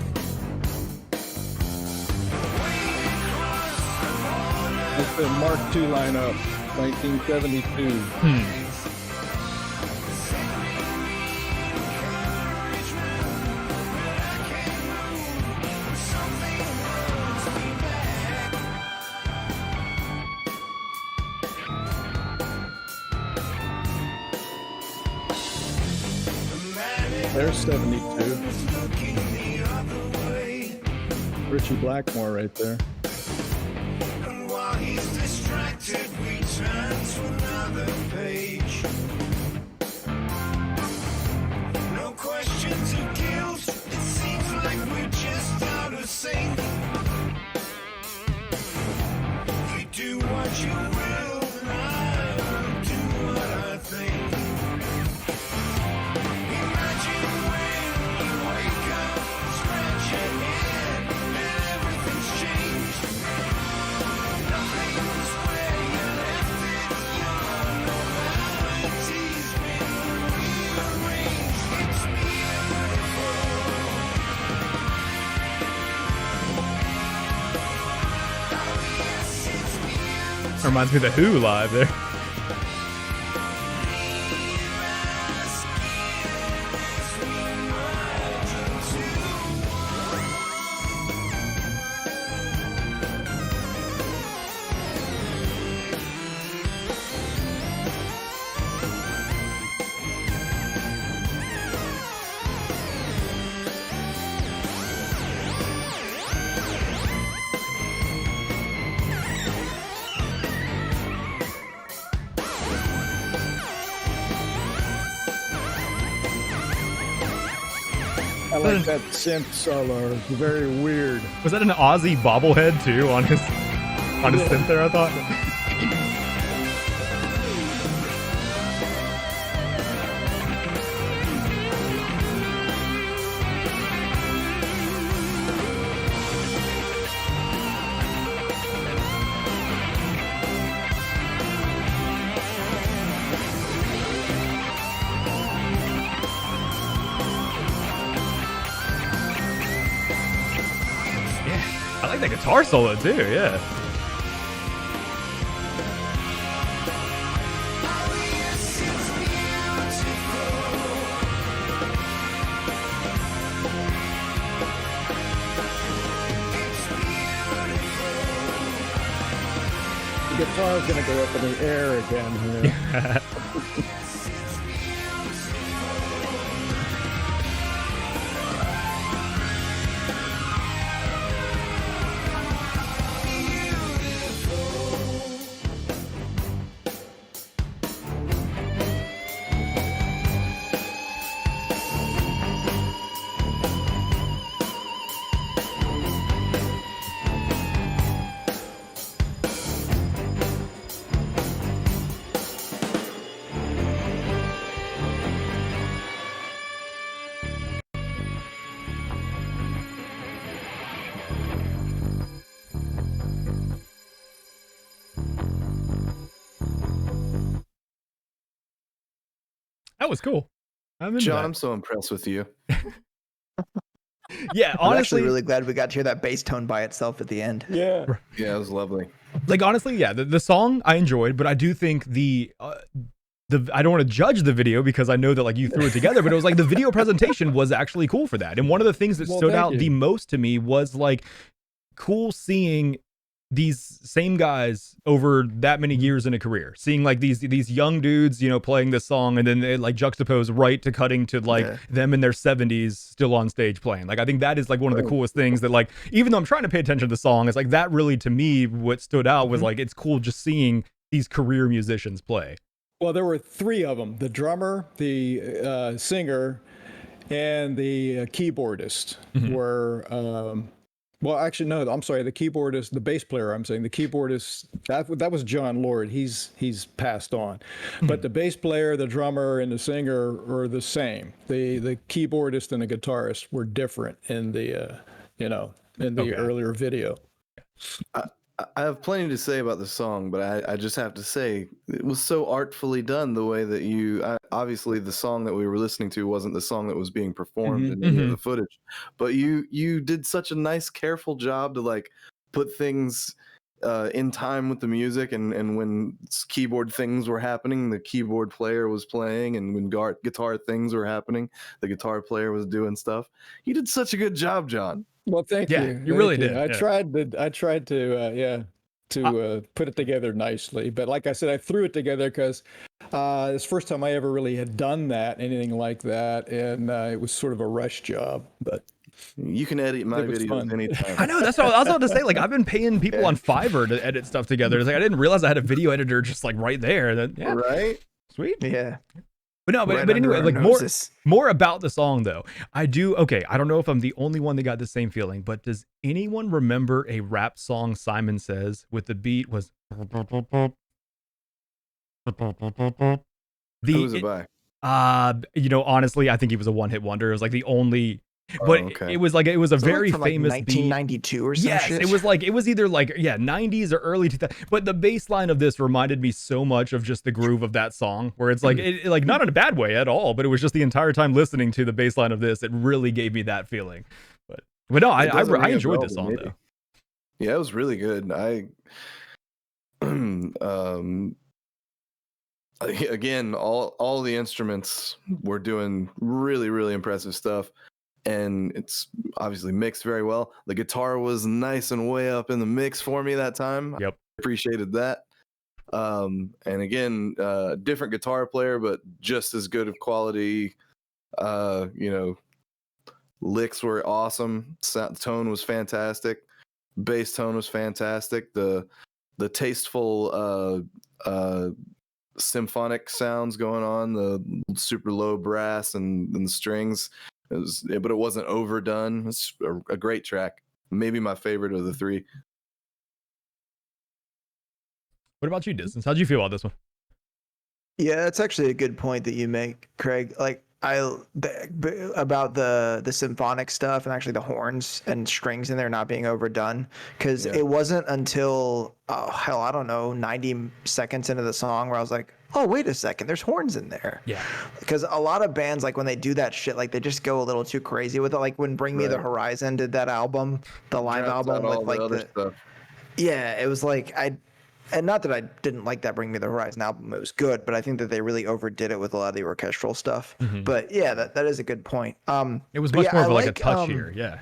Way across the border. It's the Mark II lineup, 1972. There's 72. Richie Blackmore right there. And while he's distracted, we turn to another page. No questions of guilt, it seems like we're just out of sync. You do what you will, and I'll do what I think. Imagine when you wake up, scratch your head, and everything's changed. Nothing's where you left it, your normality's been rearranged. It's beautiful. Oh yes, it's beautiful. Reminds me of the Who live there. I like that synth solo. It's very weird. Was that an Aussie bobblehead too on his synth there? I thought. I like that guitar solo too. Yeah. The guitar's gonna go up in the air again here. That was cool. I'm into John, that. I'm so impressed with you. Yeah, I'm honestly, actually really glad we got to hear that bass tone by itself at the end. Yeah. Yeah, it was lovely. like honestly, yeah, the song I enjoyed, but I do think the I don't want to judge the video because I know that like you threw it together, but it was like the video presentation was actually cool for that. And one of the things that Well, stood thank out you. the most to me was like cool seeing these same guys over that many years in a career, seeing like these young dudes, you know, playing this song and then they like juxtapose right to cutting to like them in their 70s still on stage playing. Like I think that is like one of the coolest things that like, even though I'm trying to pay attention to the song, it's like that really to me what stood out was like it's cool just seeing these career musicians play. Well, there were three of them: the drummer, the singer, and the keyboardist. Were well, actually, no. I'm sorry. The keyboardist, the bass player. I'm saying the keyboardist. That was John Lord. He's passed on, but the bass player, the drummer, and the singer are the same. The keyboardist and the guitarist were different in the earlier video. I have plenty to say about the song, but I just have to say it was so artfully done the way that obviously the song that we were listening to wasn't the song that was being performed in any of the footage, but you did such a nice, careful job to like put things in time with the music, and when keyboard things were happening, the keyboard player was playing, and when guitar things were happening, the guitar player was doing stuff. You did such a good job, John. Well, thank Yeah, you. you really Thank did, I yeah. tried to put it together nicely. But like I said, I threw it together because it's the first time I ever really had done anything like that, and it was sort of a rush job. But You can edit my It was videos fun. anytime. I know, that's what I was about to say. Like I've been paying people on Fiverr to edit stuff together. It's like I didn't realize I had a video editor just like right there. That yeah, Right? sweet. Yeah. But no, Right but under anyway, our like noses. more about the song though. I don't know if I'm the only one that got the same feeling, but does anyone remember a rap song Simon Says with the beat was Who's it by? honestly, I think he was a one-hit wonder. It was like the only but okay. it was a very from famous like beat. 1992 or some Yes, shit. it was either like 90s or early 2000s. But the bass line of this reminded me so much of just the groove of that song, where it's like like not in a bad way at all, but it was just the entire time listening to the bass line of this, it really gave me that feeling. But no, I enjoyed this song though. Yeah, it was really good. Again, all the instruments were doing really, really impressive stuff. And it's obviously mixed very well. The guitar was nice and way up in the mix for me that time. Yep. I appreciated that. And again, different guitar player, but just as good of quality. Licks were awesome. Tone was fantastic. Bass tone was fantastic. The tasteful symphonic sounds going on, the super low brass and the strings. But it wasn't overdone. It's a great track. Maybe my favorite of the three. What about you, Distance? How'd you feel about this one? Yeah, it's actually a good point that you make, Craig. Like about the symphonic stuff and actually the horns and strings in there not being overdone, because it wasn't until I don't know, 90 seconds into the song where I was like, oh, wait a second, there's horns in there. Yeah. Because a lot of bands, like when they do that shit, like they just go a little too crazy with it. Like when Bring Me the Horizon did that album, the live album with like the stuff. Yeah, it was like and not that I didn't like that Bring Me the Horizon album, it was good, but I think that they really overdid it with a lot of the orchestral stuff. But yeah, that is a good point. It was much more of like a touch here. Yeah.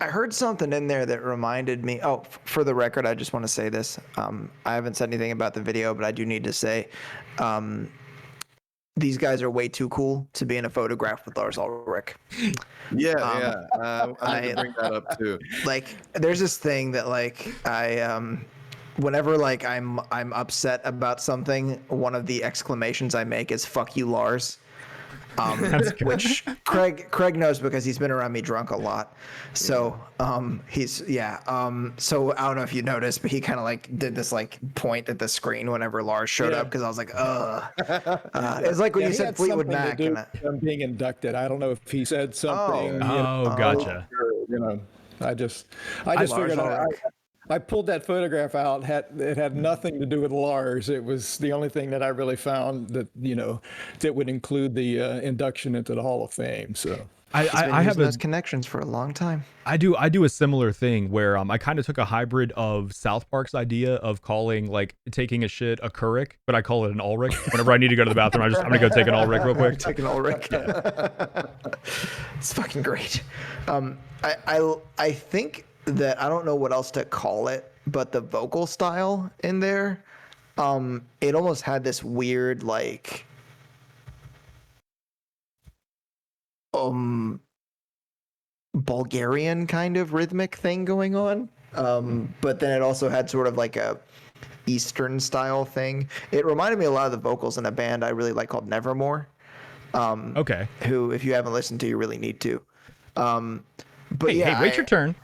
I heard something in there that reminded me. Oh, for the record, I just want to say this. I haven't said anything about the video, but I do need to say, these guys are way too cool to be in a photograph with Lars Ulrich. I had to bring that up too. Like, there's this thing that like whenever like I'm upset about something, one of the exclamations I make is "fuck you, Lars." Which Craig knows because he's been around me drunk a lot. So so I don't know if you noticed, but he kind of like did this like point at the screen whenever Lars showed up, because I was like, it's like when you said Fleetwood Mac. I'm being inducted. I don't know if he said something. Gotcha. I just figured I pulled that photograph out. It had nothing to do with Lars. It was the only thing that I really found that that would include the induction into the Hall of Fame. So He's been I have using a those connections for a long time. I do a similar thing where I kind of took a hybrid of South Park's idea of calling like taking a shit a Keurig, but I call it an Ulrich. Whenever I need to go to the bathroom, I'm gonna go take an Ulrich real quick. Take an Ulrich. It's fucking great. I think that I don't know what else to call it, but the vocal style in there, it almost had this weird like Bulgarian kind of rhythmic thing going on. But then it also had sort of like a Eastern style thing. It reminded me a lot of the vocals in a band I really like called Nevermore. Okay. Who, if you haven't listened to, you really need to. But Hey, yeah, wait your turn.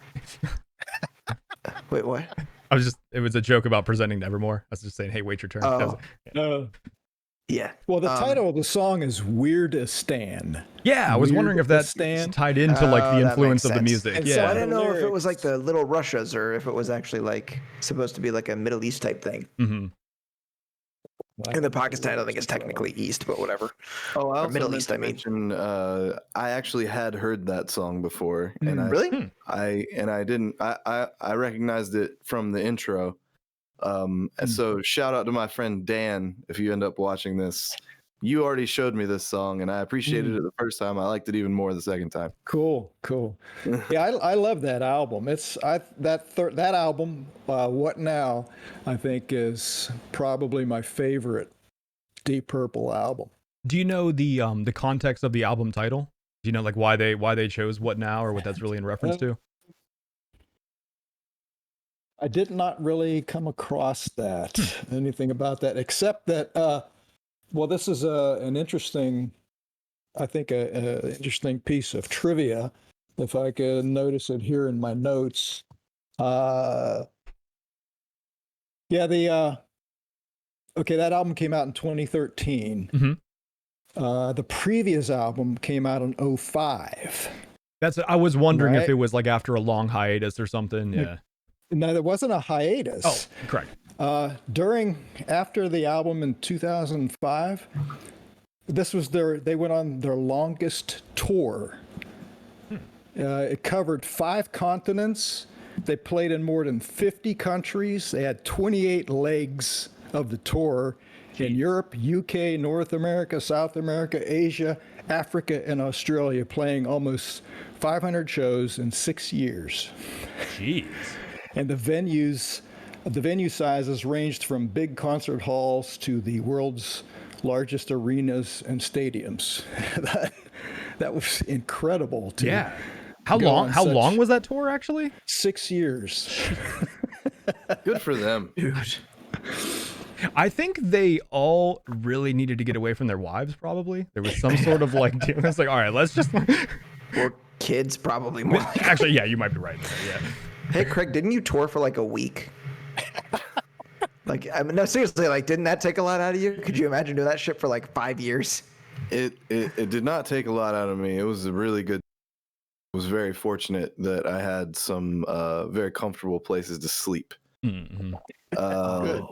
Wait, what? It was a joke about presenting Nevermore. I was just saying, hey, wait your turn. Oh. Yeah. Well, the title of the song is Weirdistan. Yeah, I was wondering if that's Weirdistan. tied into like the that influence makes of the sense. music. And Yeah. so I didn't know if it lyrics. was like the Little Russias or if it was actually like supposed to be like a Middle East type thing. Mm-hmm. In the Pakistan, I don't think it's technically East, but whatever. Oh, I Or also Middle meant East, to I mean. mention, I actually had heard that song before, and Really? I recognized it from the intro. So shout out to my friend Dan. If you end up watching this, you already showed me this song, and I appreciated it the first time. I liked it even more the second time. Cool. Yeah, I love that album. That album, What Now, I think is probably my favorite Deep Purple album. Do you know the context of the album title? Do you know like why they chose What Now or what that's really in reference to? I did not really come across that, anything about that, except that, well, this is an interesting, I think, a interesting piece of trivia. If I could notice it here in my notes. Yeah, okay, that album came out in 2013. Mm-hmm. The previous album came out in 2005. I was wondering if Right. it was like after a long hiatus or something. Yeah. No, there wasn't a hiatus. Oh, correct. After the album in 2005, they went on their longest tour. It covered 5 continents. They played in more than 50 countries. They had 28 legs of the tour in Europe, UK, North America, South America, Asia, Africa, and Australia, playing almost 500 shows in 6 years. Jeez. And the venue sizes ranged from big concert halls to the world's largest arenas and stadiums. that was incredible. Yeah. How go long? on How such- long was that tour actually? 6 years. Good for them. Dude. I think they all really needed to get away from their wives. Probably there was some sort of like, it's like, all right, let's just. Or kids, probably more. Actually, yeah, you might be right there. Yeah. Hey, Craig, didn't you tour for like a week? Like, I mean, no, seriously, like, didn't that take a lot out of you? Could you imagine doing that shit for like 5 years? It did not take a lot out of me. It was a really good. I was very fortunate that I had some very comfortable places to sleep. Mm-hmm. Good.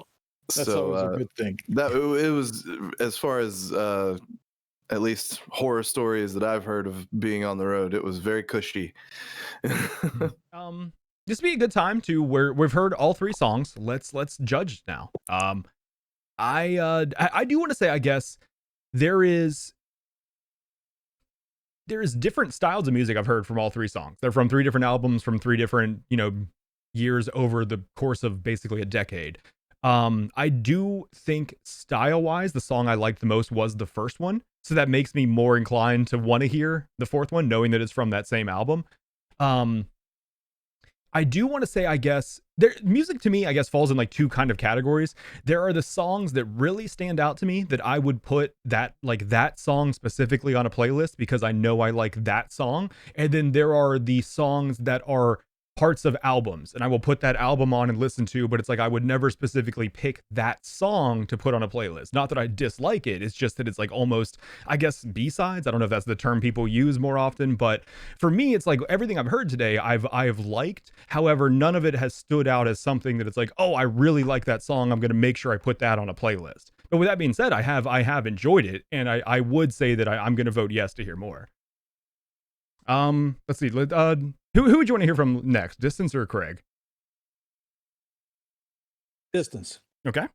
That's So always a good thing. that it was, as far as at least horror stories that I've heard of being on the road, it was very cushy. This would be a good time to where we've heard all 3 songs. Let's judge now. I do want to say, I guess there is different styles of music I've heard from all 3 songs. They're from 3 different albums from 3 different, years over the course of basically a decade. I do think style-wise, the song I liked the most was the first one. So that makes me more inclined to want to hear the 4th one, knowing that it's from that same album. I do want to say, I guess, music to me, I guess, falls in like 2 kind of categories. There are the songs that really stand out to me that I would put that song specifically on a playlist because I know I like that song. And then there are the songs that are parts of albums, and I will put that album on and listen to, but it's like I would never specifically pick that song to put on a playlist. Not that I dislike it, it's just that it's like almost, I guess, B-sides. I don't know if that's the term people use more often, but for me, it's like everything I've heard today, I've liked. However, none of it has stood out as something that it's like, oh, I really like that song, I'm going to make sure I put that on a playlist. But with that being said, I have enjoyed it, and I would say that I'm going to vote yes to hear more. Let's see. Who would you want to hear from next? Distance or Craig? Distance. Okay.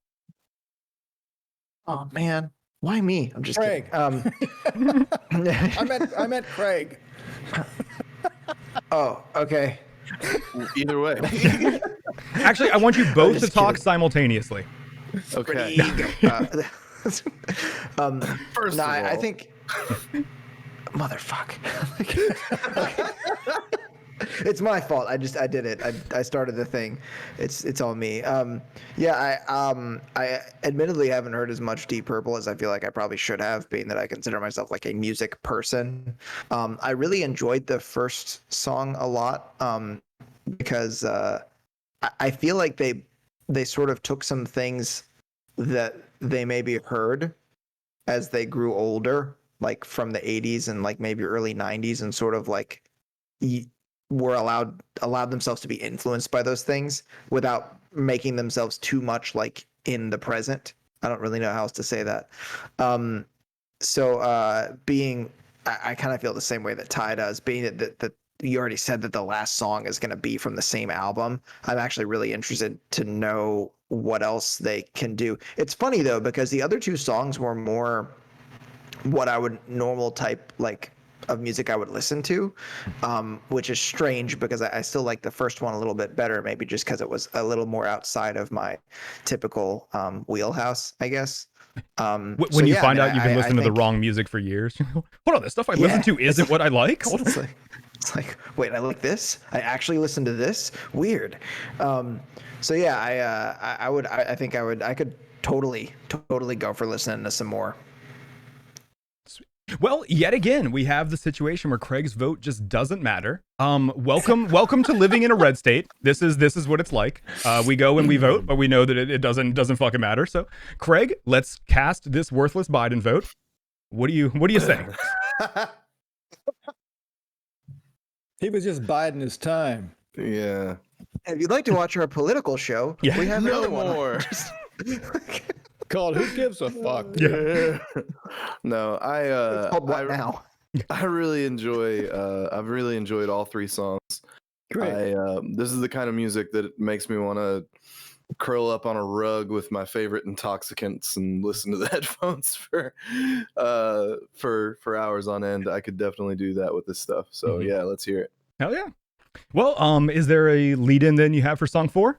Oh man, why me? I'm just Craig. kidding. I meant Craig. Oh, okay. Either way. Actually, I want you both to just talk kidding. simultaneously. Okay. First no, of I all, think motherfuck. It's my fault. I did it. I started the thing. It's all me. Yeah, I admittedly haven't heard as much Deep Purple as I feel like I probably should have, being that I consider myself like a music person. I really enjoyed the first song a lot, because I feel like they sort of took some things that they maybe heard as they grew older, like from the 80s and like maybe early 90s, and sort of like were allowed themselves to be influenced by those things without making themselves too much like in the present. I don't really know how else to say that. I kind of feel the same way that Ty does, being that you already said that the last song is going to be from the same album. I'm actually really interested to know what else they can do. It's funny though, because the other two songs were more what I would normal type like of music I would listen to, which is strange because I still like the first one a little bit better, maybe just because it was a little more outside of my typical wheelhouse, I guess. When you find out you've been listening to the wrong music for years, hold on, the stuff I listen to isn't what I like. Hold on. It's like, wait, I like this? I actually listen to this? Weird. So yeah, I could totally go for listening to some more. Well, yet again, we have the situation where Craig's vote just doesn't matter. Welcome to living in a red state. This is what it's like. We go and we vote, but we know that it doesn't fucking matter. So, Craig, let's cast this worthless Biden vote. What do you say? He was just biding his time. Yeah. If you'd like to watch our political show, Yeah. we have No another one. more. Called Who Gives a Fuck? Yeah. No, It's called What Now? I really enjoy. I've really enjoyed all three songs. Great. This is the kind of music that makes me want to curl up on a rug with my favorite intoxicants and listen to the headphones for hours on end. I could definitely do that with this stuff. So yeah, let's hear it. Hell yeah. Well, is there a lead-in then you have for song 4?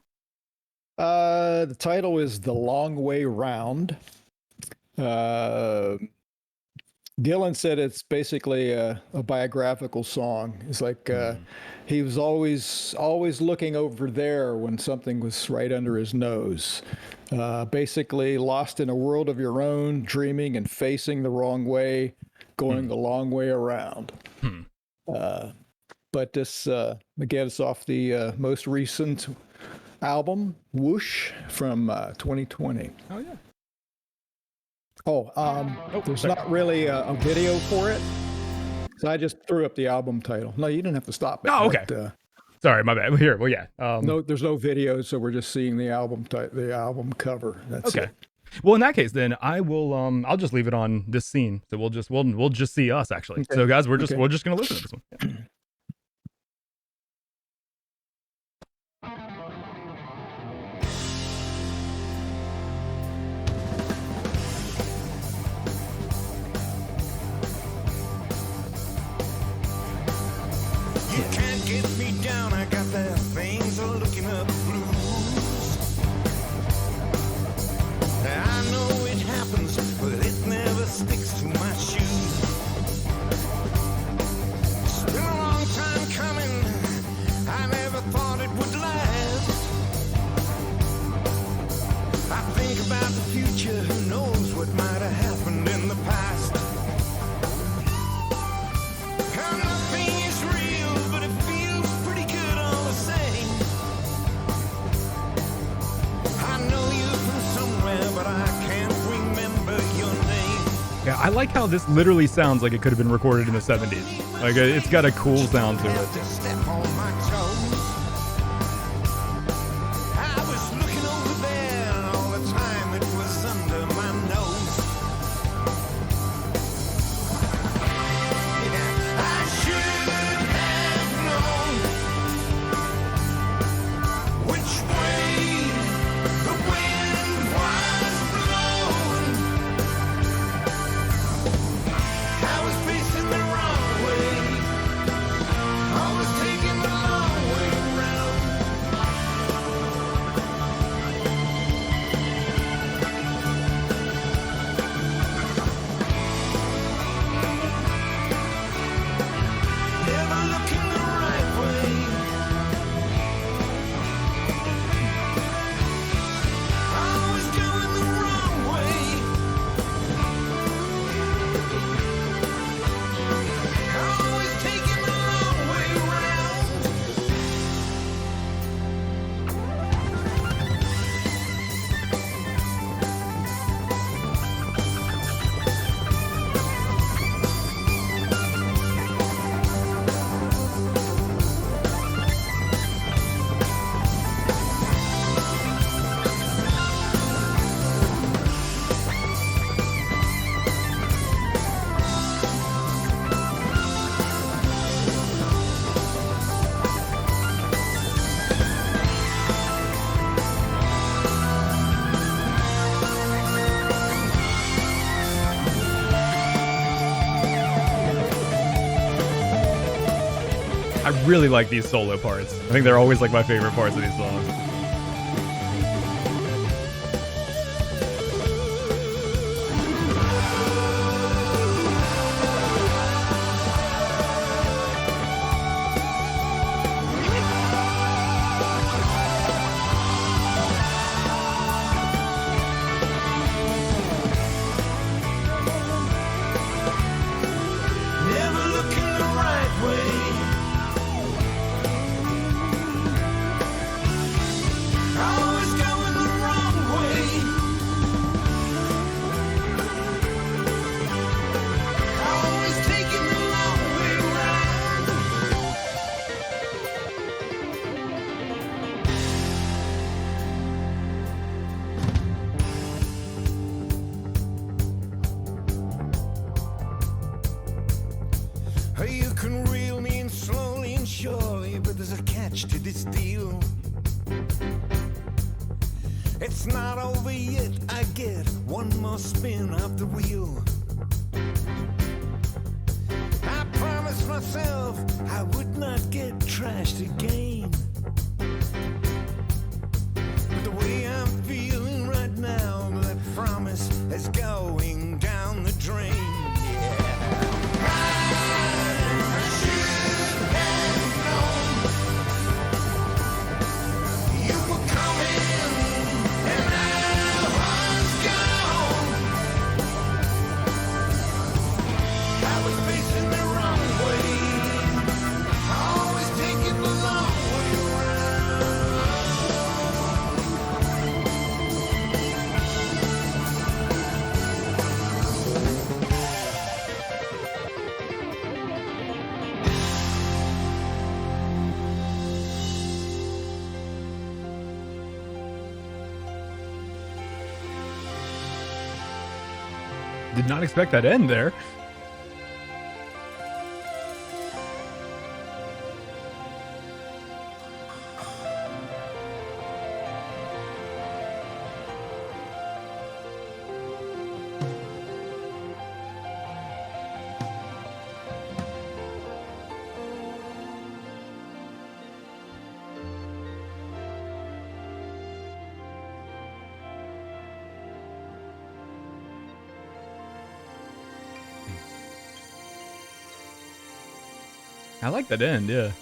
The title is The Long Way Round. Dylan said it's basically a biographical song. It's like he was always looking over there when something was right under his nose. Basically lost in a world of your own, dreaming and facing the wrong way, going the long way around. But this, again, it's off the most recent album, Whoosh, from 2020. Oh yeah. There's not really a video for it, so I just threw up the album title. No, you didn't have to stop it. Oh, okay. But, Sorry, my bad. Here, well, yeah. no, there's no video, so we're just seeing the album cover. That's Okay. it. Well, in that case, then I will. I'll just leave it on this scene, so we'll just see us actually. Okay. So, guys, we're just gonna listen to this one. Yeah. You can't get me down, I got the things are looking up blues. I know it happens, but it never sticks to my shoes. It's been a long time coming, I never thought it would last. I think about the future, who knows what might have happened in the past. And nothing is real, but it feels pretty good all the same. like how this literally sounds like it could have been recorded in the 70s. Like it's got a cool sound to it. To step on my toes. I was looking over there, and all the time it was under my nose. Yeah, I should have known which way the wind was blowing. I was facing the wrong way. I was taking the long way round. Never looking the right way. I was going the wrong way. I was taking the long way round. I really like these solo parts. I think they're always like my favorite parts of these songs. Never looking the right way. Always going the wrong way. Always taking the long way round. You can reel me in slowly and surely, but there's a catch to this deal. It's not over yet, I get one more spin of the wheel. I promised myself I would not get trashed again. But the way I'm feeling right now, that promise is going down the drain. I should have known you were coming and I was gone. I was facing the wrong way. Always taking the long way Did not expect that end there. I like that end, yeah.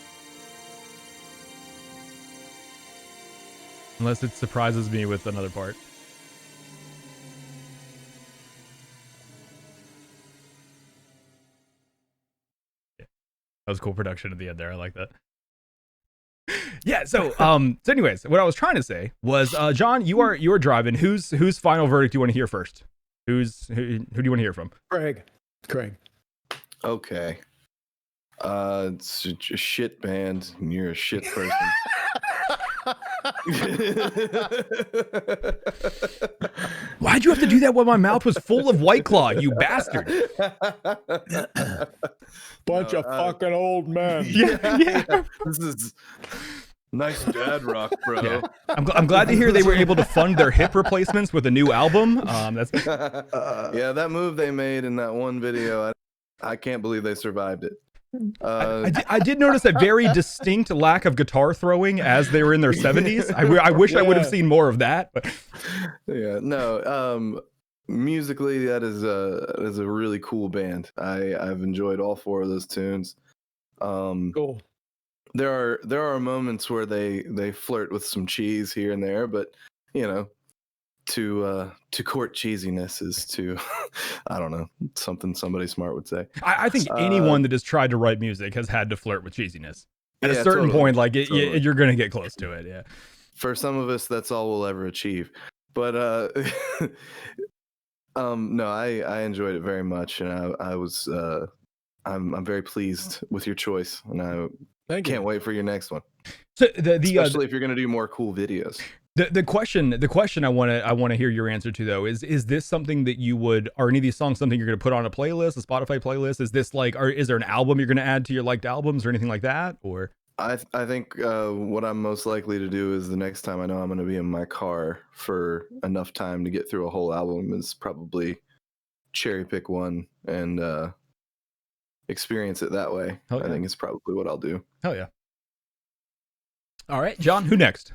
Unless it surprises me with another part. Yeah. That was cool production at the end there. I like that. Yeah, so anyways, what I was trying to say was John, you are driving. Whose final verdict do you want to hear first? Who do you want to hear from? Craig. Okay. It's a shit band, and you're a shit person. Why'd you have to do that when my mouth was full of White Claw, you bastard? Bunch of fucking old men. Yeah. This is nice dad rock, bro. Yeah. I'm glad to hear they were able to fund their hip replacements with a new album. That's Yeah, that move they made in that one video, I can't believe they survived it. I did notice a very distinct lack of guitar throwing as they were in their 70s. I wish I would have seen more of that. But. Yeah, no. Musically, that is a really cool band. I've enjoyed all 4 of those tunes. Cool. There are moments where they flirt with some cheese here and there, but you know, to court cheesiness is to I don't know, something somebody smart would say. I think anyone that has tried to write music has had to flirt with cheesiness. At a certain totally, point, like totally. you're going to get close to it. Yeah. For some of us, that's all we'll ever achieve. But no, I enjoyed it very much, and I was I'm very pleased with your choice, and I can't wait for your next one. So especially if you're going to do more cool videos. The question I want to hear your answer to, though, is this something that you would, are any of these songs something you're going to put on a playlist, a Spotify playlist? Is this like, or is there an album you're going to add to your liked albums or anything like that? Or I think what I'm most likely to do is the next time I know I'm going to be in my car for enough time to get through a whole album is probably cherry pick one and experience it that way. Yeah. I think it's probably what I'll do. Hell yeah. All right, John, who next?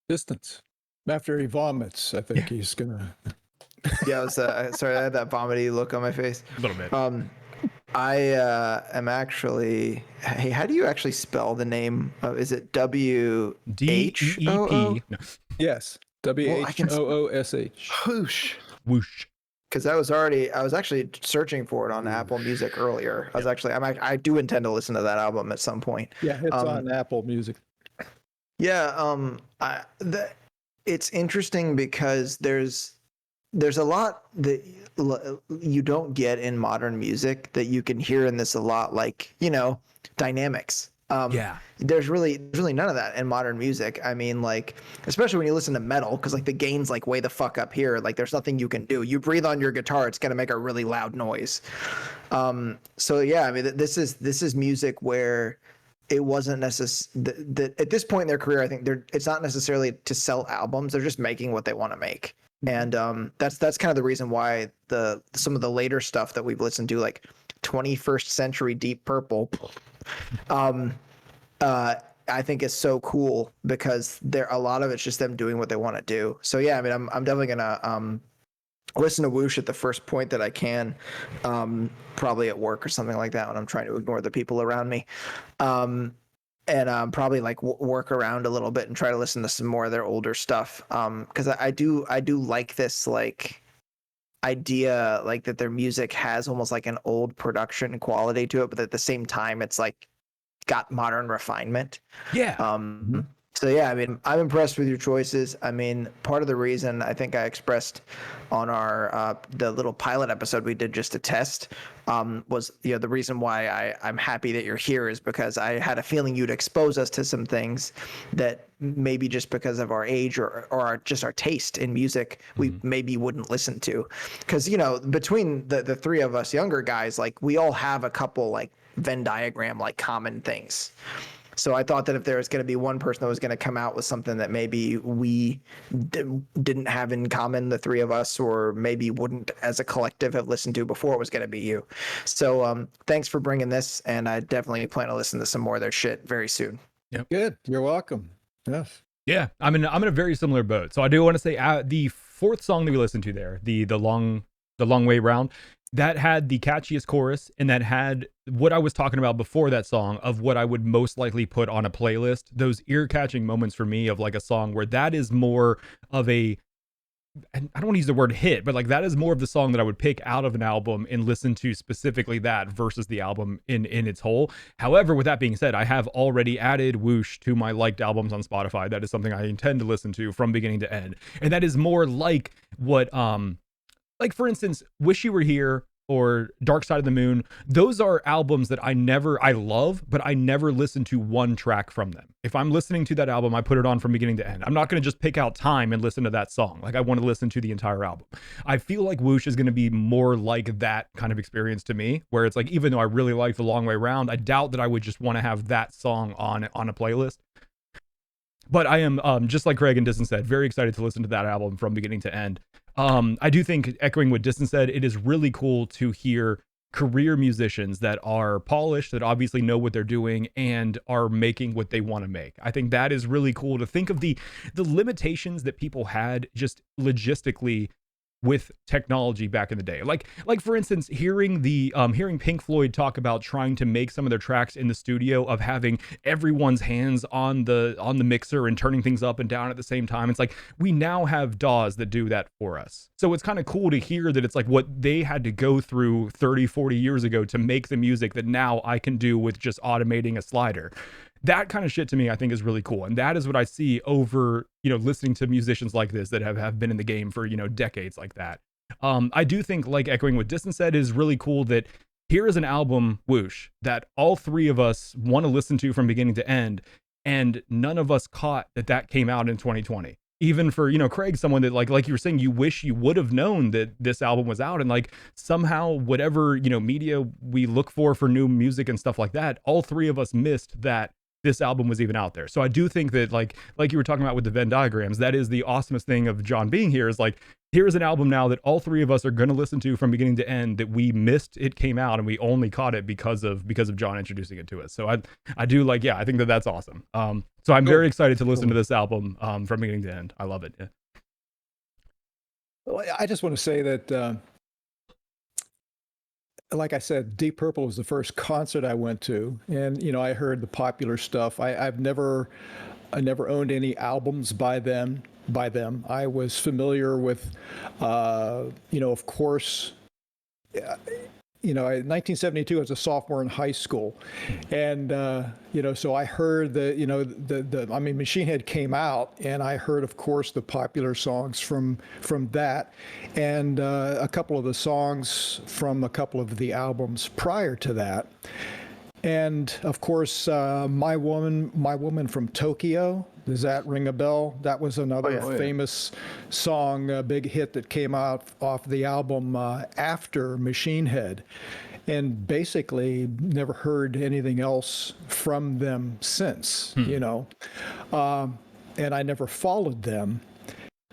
Distance. After he vomits, I think he's gonna. Yeah, I was sorry, I had that vomity look on my face. A little bit. I am actually. Hey, how do you actually spell the name? Is it WHOO? DEEP. No. Yes. WHOOSH. Whoosh. Whoosh. Because I was actually searching for it on Apple Music earlier. I do intend to listen to that album at some point. Yeah, it's on Apple Music. Yeah, it's interesting because there's a lot that you don't get in modern music that you can hear in this a lot, like, you know, dynamics. There's really none of that in modern music. I mean, like, especially when you listen to metal, because like the gain's like way the fuck up here. Like there's nothing you can do. You breathe on your guitar, it's gonna make a really loud noise. So yeah, I mean, this is music where it wasn't necessary at this point in their career. I think it's not necessarily to sell albums. They're just making what they want to make. And that's kind of the reason why some of the later stuff that we've listened to, like 21st Century Deep Purple, I think is so cool because a lot of it's just them doing what they want to do. So yeah, I mean, I'm definitely gonna listen to Whoosh at the first point that I can, probably at work or something like that when I'm trying to ignore the people around me. And probably like work around a little bit and try to listen to some more of their older stuff. Because I do like this like idea, like that their music has almost like an old production quality to it, but at the same time it's like got modern refinement. Yeah. So yeah, I mean, I'm impressed with your choices. I mean, part of the reason I think I expressed on our the little pilot episode we did just to test was, you know, the reason why I'm happy that you're here is because I had a feeling you'd expose us to some things that maybe just because of our age or just our taste in music we maybe wouldn't listen to. Because, you know, between the three of us younger guys, like we all have a couple like Venn diagram like common things. So I thought that if there was going to be one person that was going to come out with something that maybe we didn't have in common, the three of us, or maybe wouldn't as a collective have listened to before, it was going to be you. So thanks for bringing this, and I definitely plan to listen to some more of their shit very soon. Yep. Good. You're welcome. Yes. Yeah, I'm in a very similar boat. So I do want to say the fourth song that we listened to there, the long way round, that had the catchiest chorus, and that had what I was talking about before that song of what I would most likely put on a playlist. Those ear-catching moments for me of like a song where that is more of a and I don't want to use the word hit, but like that is more of the song that I would pick out of an album and listen to specifically that versus the album in its whole. However, with that being said, I have already added Whoosh to my liked albums on Spotify. That is something I intend to listen to from beginning to end. And that is more like what like for instance, Wish You Were Here or Dark Side of the Moon. Those are albums that I love, but I never listen to one track from them. If I'm listening to that album, I put it on from beginning to end. I'm not going to just pick out Time and listen to that song. Like I want to listen to the entire album. I feel like Whoosh is going to be more like that kind of experience to me, where it's like, even though I really like The Long Way Round, I doubt that I would just want to have that song on a playlist. But I am, just like Craig and Distant said, very excited to listen to that album from beginning to end. I do think, echoing what Distant said, it is really cool to hear career musicians that are polished, that obviously know what they're doing and are making what they want to make. I think that is really cool to think of the limitations that people had just logistically with technology back in the day. Like for instance, hearing Pink Floyd talk about trying to make some of their tracks in the studio of having everyone's hands on the mixer and turning things up and down at the same time. It's like, we now have DAWs that do that for us. So it's kind of cool to hear that it's like what they had to go through 30, 40 years ago to make the music that now I can do with just automating a slider. That kind of shit to me, I think, is really cool. And that is what I see over, listening to musicians like this that have been in the game for, decades like that. I do think, like echoing what Distant said, is really cool that here is an album, Whoosh, that all three of us want to listen to from beginning to end. And none of us caught that came out in 2020. Even for, Craig, someone that like you were saying, you wish you would have known that this album was out, and like somehow whatever, media we look for new music and stuff like that, all three of us missed that this album was even out there. So I do think that like you were talking about with the Venn diagrams, that is the awesomest thing of John being here, is like, here's an album now that all three of us are going to listen to from beginning to end, that we missed it came out and we only caught it because of John introducing it to us. So I do like, I think that's awesome. So I'm very excited to listen to this album from beginning to end. I love it. Yeah. Well, I just want to say that like I said, Deep Purple was the first concert I went to, and I heard the popular stuff. I never owned any albums by them. I was familiar with, of course, in 1972, I was a sophomore in high school, and so I heard Machine Head came out, and I heard, of course, the popular songs from that, and a couple of the songs from a couple of the albums prior to that, and of course, My Woman from Tokyo. Does that ring a bell? That was another famous song, a big hit that came out off the album after Machine Head. And basically never heard anything else from them since, and I never followed them.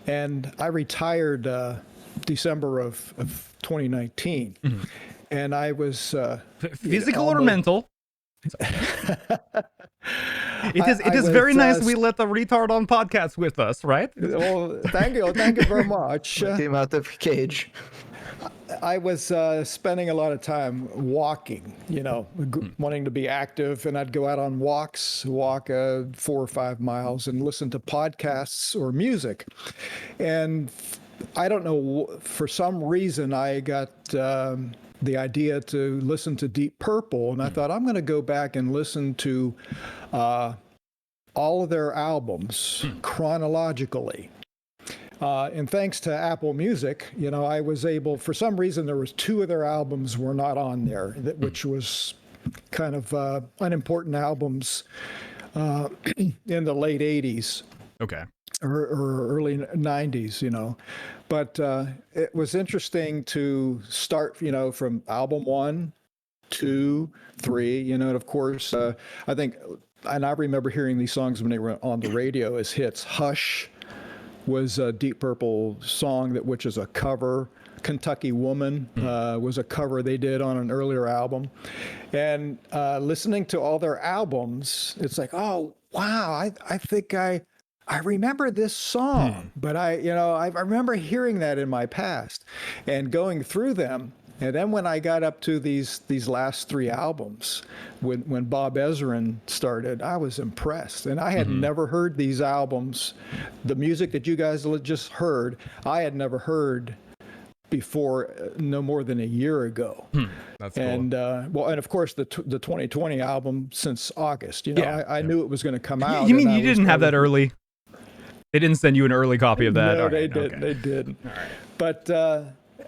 And I retired December of 2019. Mm-hmm. And I was... physical or mental? It is very nice we let the retard on podcast with us, right? Well, thank you very much. Came out the cage. I was spending a lot of time walking, wanting to be active, and I'd go out on walks, walk 4 or 5 miles, and listen to podcasts or music. And I don't know, for some reason, I got the idea to listen to Deep Purple, and I thought, I'm going to go back and listen to all of their albums chronologically. And thanks to Apple Music, I was able, for some reason, there was 2 of their albums were not on there, which was kind of unimportant albums in the late 80s. Okay. Or early 90s, But it was interesting to start, from album 1, 2, 3, and of course, I think, and I remember hearing these songs when they were on the radio as hits. Hush was a Deep Purple song which is a cover. Kentucky Woman was a cover they did on an earlier album. And listening to all their albums, it's like, oh, wow, I think I remember this song, but I remember hearing that in my past, and going through them, And then when I got up to these last three albums, when Bob Ezrin started, I was impressed. And I had never heard these albums. The music that you guys just heard, I had never heard before no more than a year ago. That's cool. And and of course the 2020 album since August. I knew it was going to come out. You mean you didn't have that early? They didn't send you an early copy of that? No, All they right, didn't. okay. They didn't. All right. But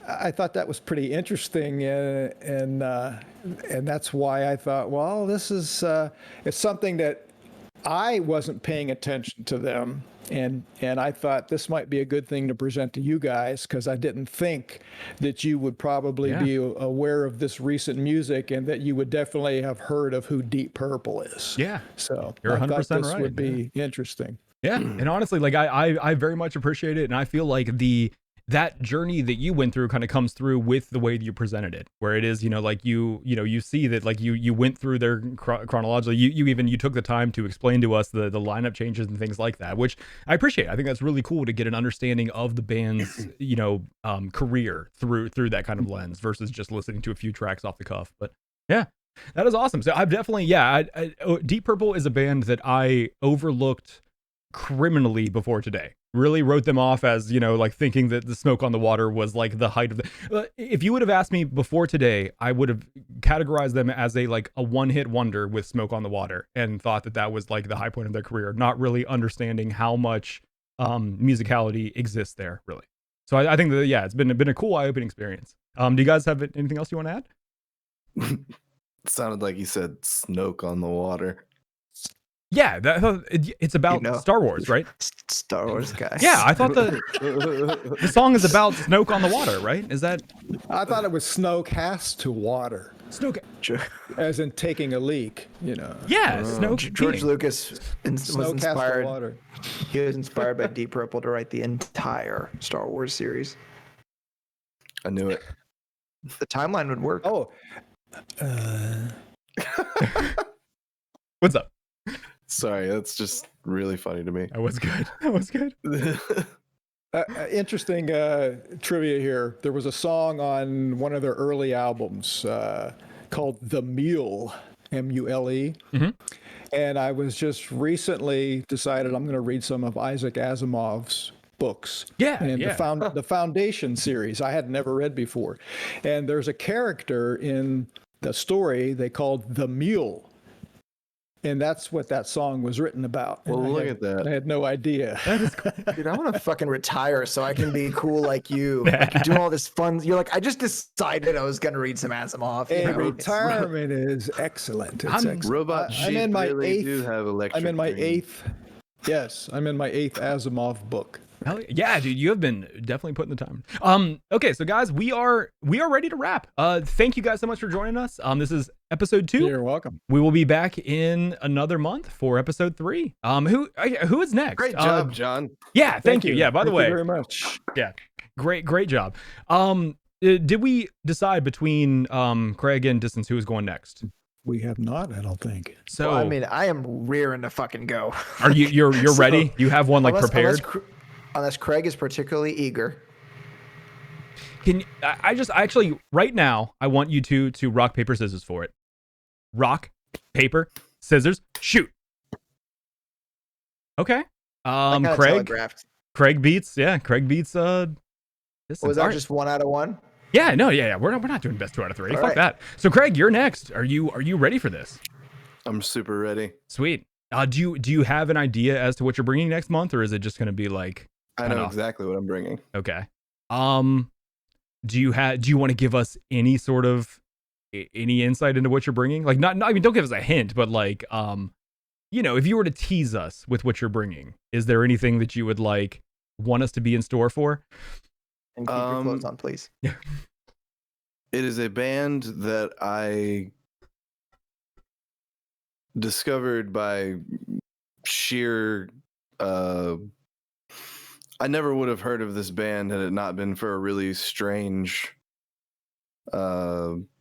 I thought that was pretty interesting, and that's why I thought, well, this is it's something that I wasn't paying attention to them, and I thought this might be a good thing to present to you guys, because I didn't think that you would probably be aware of this recent music, and that you would definitely have heard of who Deep Purple is. Yeah. So You're 100% I thought this right, would be interesting. Yeah, and honestly, like I very much appreciate it, and I feel like that journey that you went through kind of comes through with the way that you presented it, where it is, like you see that like you went through there chronologically. You took the time to explain to us the lineup changes and things like that, which I appreciate. I think that's really cool to get an understanding of the band's career through that kind of lens versus just listening to a few tracks off the cuff. But yeah, that is awesome. So I've definitely Deep Purple is a band that I overlooked criminally before today. Really wrote them off as, like thinking that the Smoke on the Water was like the height of the. If you would have asked me before today, I would have categorized them as a one-hit wonder with Smoke on the Water, and thought that was like the high point of their career, not really understanding how much musicality exists there, really. So I think that it's been a cool eye-opening experience. Do you guys have anything else you want to add? It sounded like you said Snoke on the Water. Yeah, it's about Star Wars, right? Star Wars guy. Yeah, I thought the song is about Snoke on the water, right? Is that? I thought it was Snoke has to water. Snoke, as in taking a leak, Yeah, Snoke. George peeing. Lucas was Snoke has to inspired. water. He was inspired by Deep Purple to write the entire Star Wars series. I knew it. The timeline would work. Oh, What's up? Sorry, that's just really funny to me. That was good. That was good. interesting trivia here. There was a song on one of their early albums called "The Mule," M-U-L-E. And I was just recently decided I'm going to read some of Isaac Asimov's books. The Foundation series I had never read before. And there's a character in the story they called the Mule. And that's what that song was written about. Well, look at that. I had no idea. Dude, I want to fucking retire so I can be cool like you. Like you're doing all this fun. You're like, I just decided I was going to read some Asimov. Hey, retirement is excellent. It's excellent. Robot sheep really do have electric. I'm in my brain. eighth. Yes, I'm in my eighth Asimov book. Hell yeah, dude, you have been definitely putting the time. Okay, so guys, we are ready to wrap. Thank you guys so much for joining us. This is episode 2. You're welcome. We will be back in another month for episode 3. Who is next? Great job, John. Yeah, thank you. Yeah, by the way, Thank you very much. yeah, great job. Did we decide between Craig and Distance who was going next? We have not, I don't think. So Well, I mean, I am rearing to fucking go. are you're So, ready? You have one prepared? Unless Craig is particularly eager. Can I actually right now I want you to rock paper scissors for it. Rock, paper, scissors, shoot. Okay. Craig beats. Craig beats. Distance. Was that just 1 out of 1? Yeah. No. Yeah. We're not doing best 2 out of 3. All Fuck right. that. So Craig, you're next. Are you ready for this? I'm super ready. Sweet. Do you have an idea as to what you're bringing next month, or is it just going to be like? I know exactly what I'm bringing. Okay. Do you want to give us any sort of any insight into what you're bringing? Like, not I mean, don't give us a hint, but like, if you were to tease us with what you're bringing, is there anything that you would want us to be in store for? And keep your clothes on, please. It is a band that I discovered by sheer I never would have heard of this band had it not been for a really strange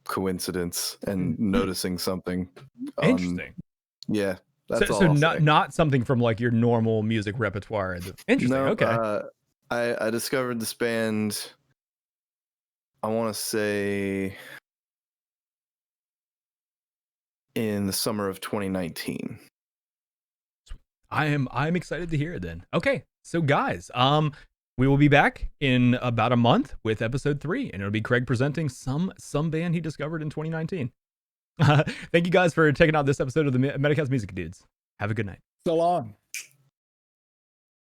coincidence and noticing something. Interesting. Yeah, that's all. So I'll say. not something from like your normal music repertoire. Interesting. No, Okay. I discovered this band I want to say in the summer of 2019. I'm excited to hear it then. Okay, so guys, we will be back in about a month with episode 3, and it'll be Craig presenting some band he discovered in 2019. Thank you guys for checking out this episode of the Metacast Music Dudes. Have a good night. So long.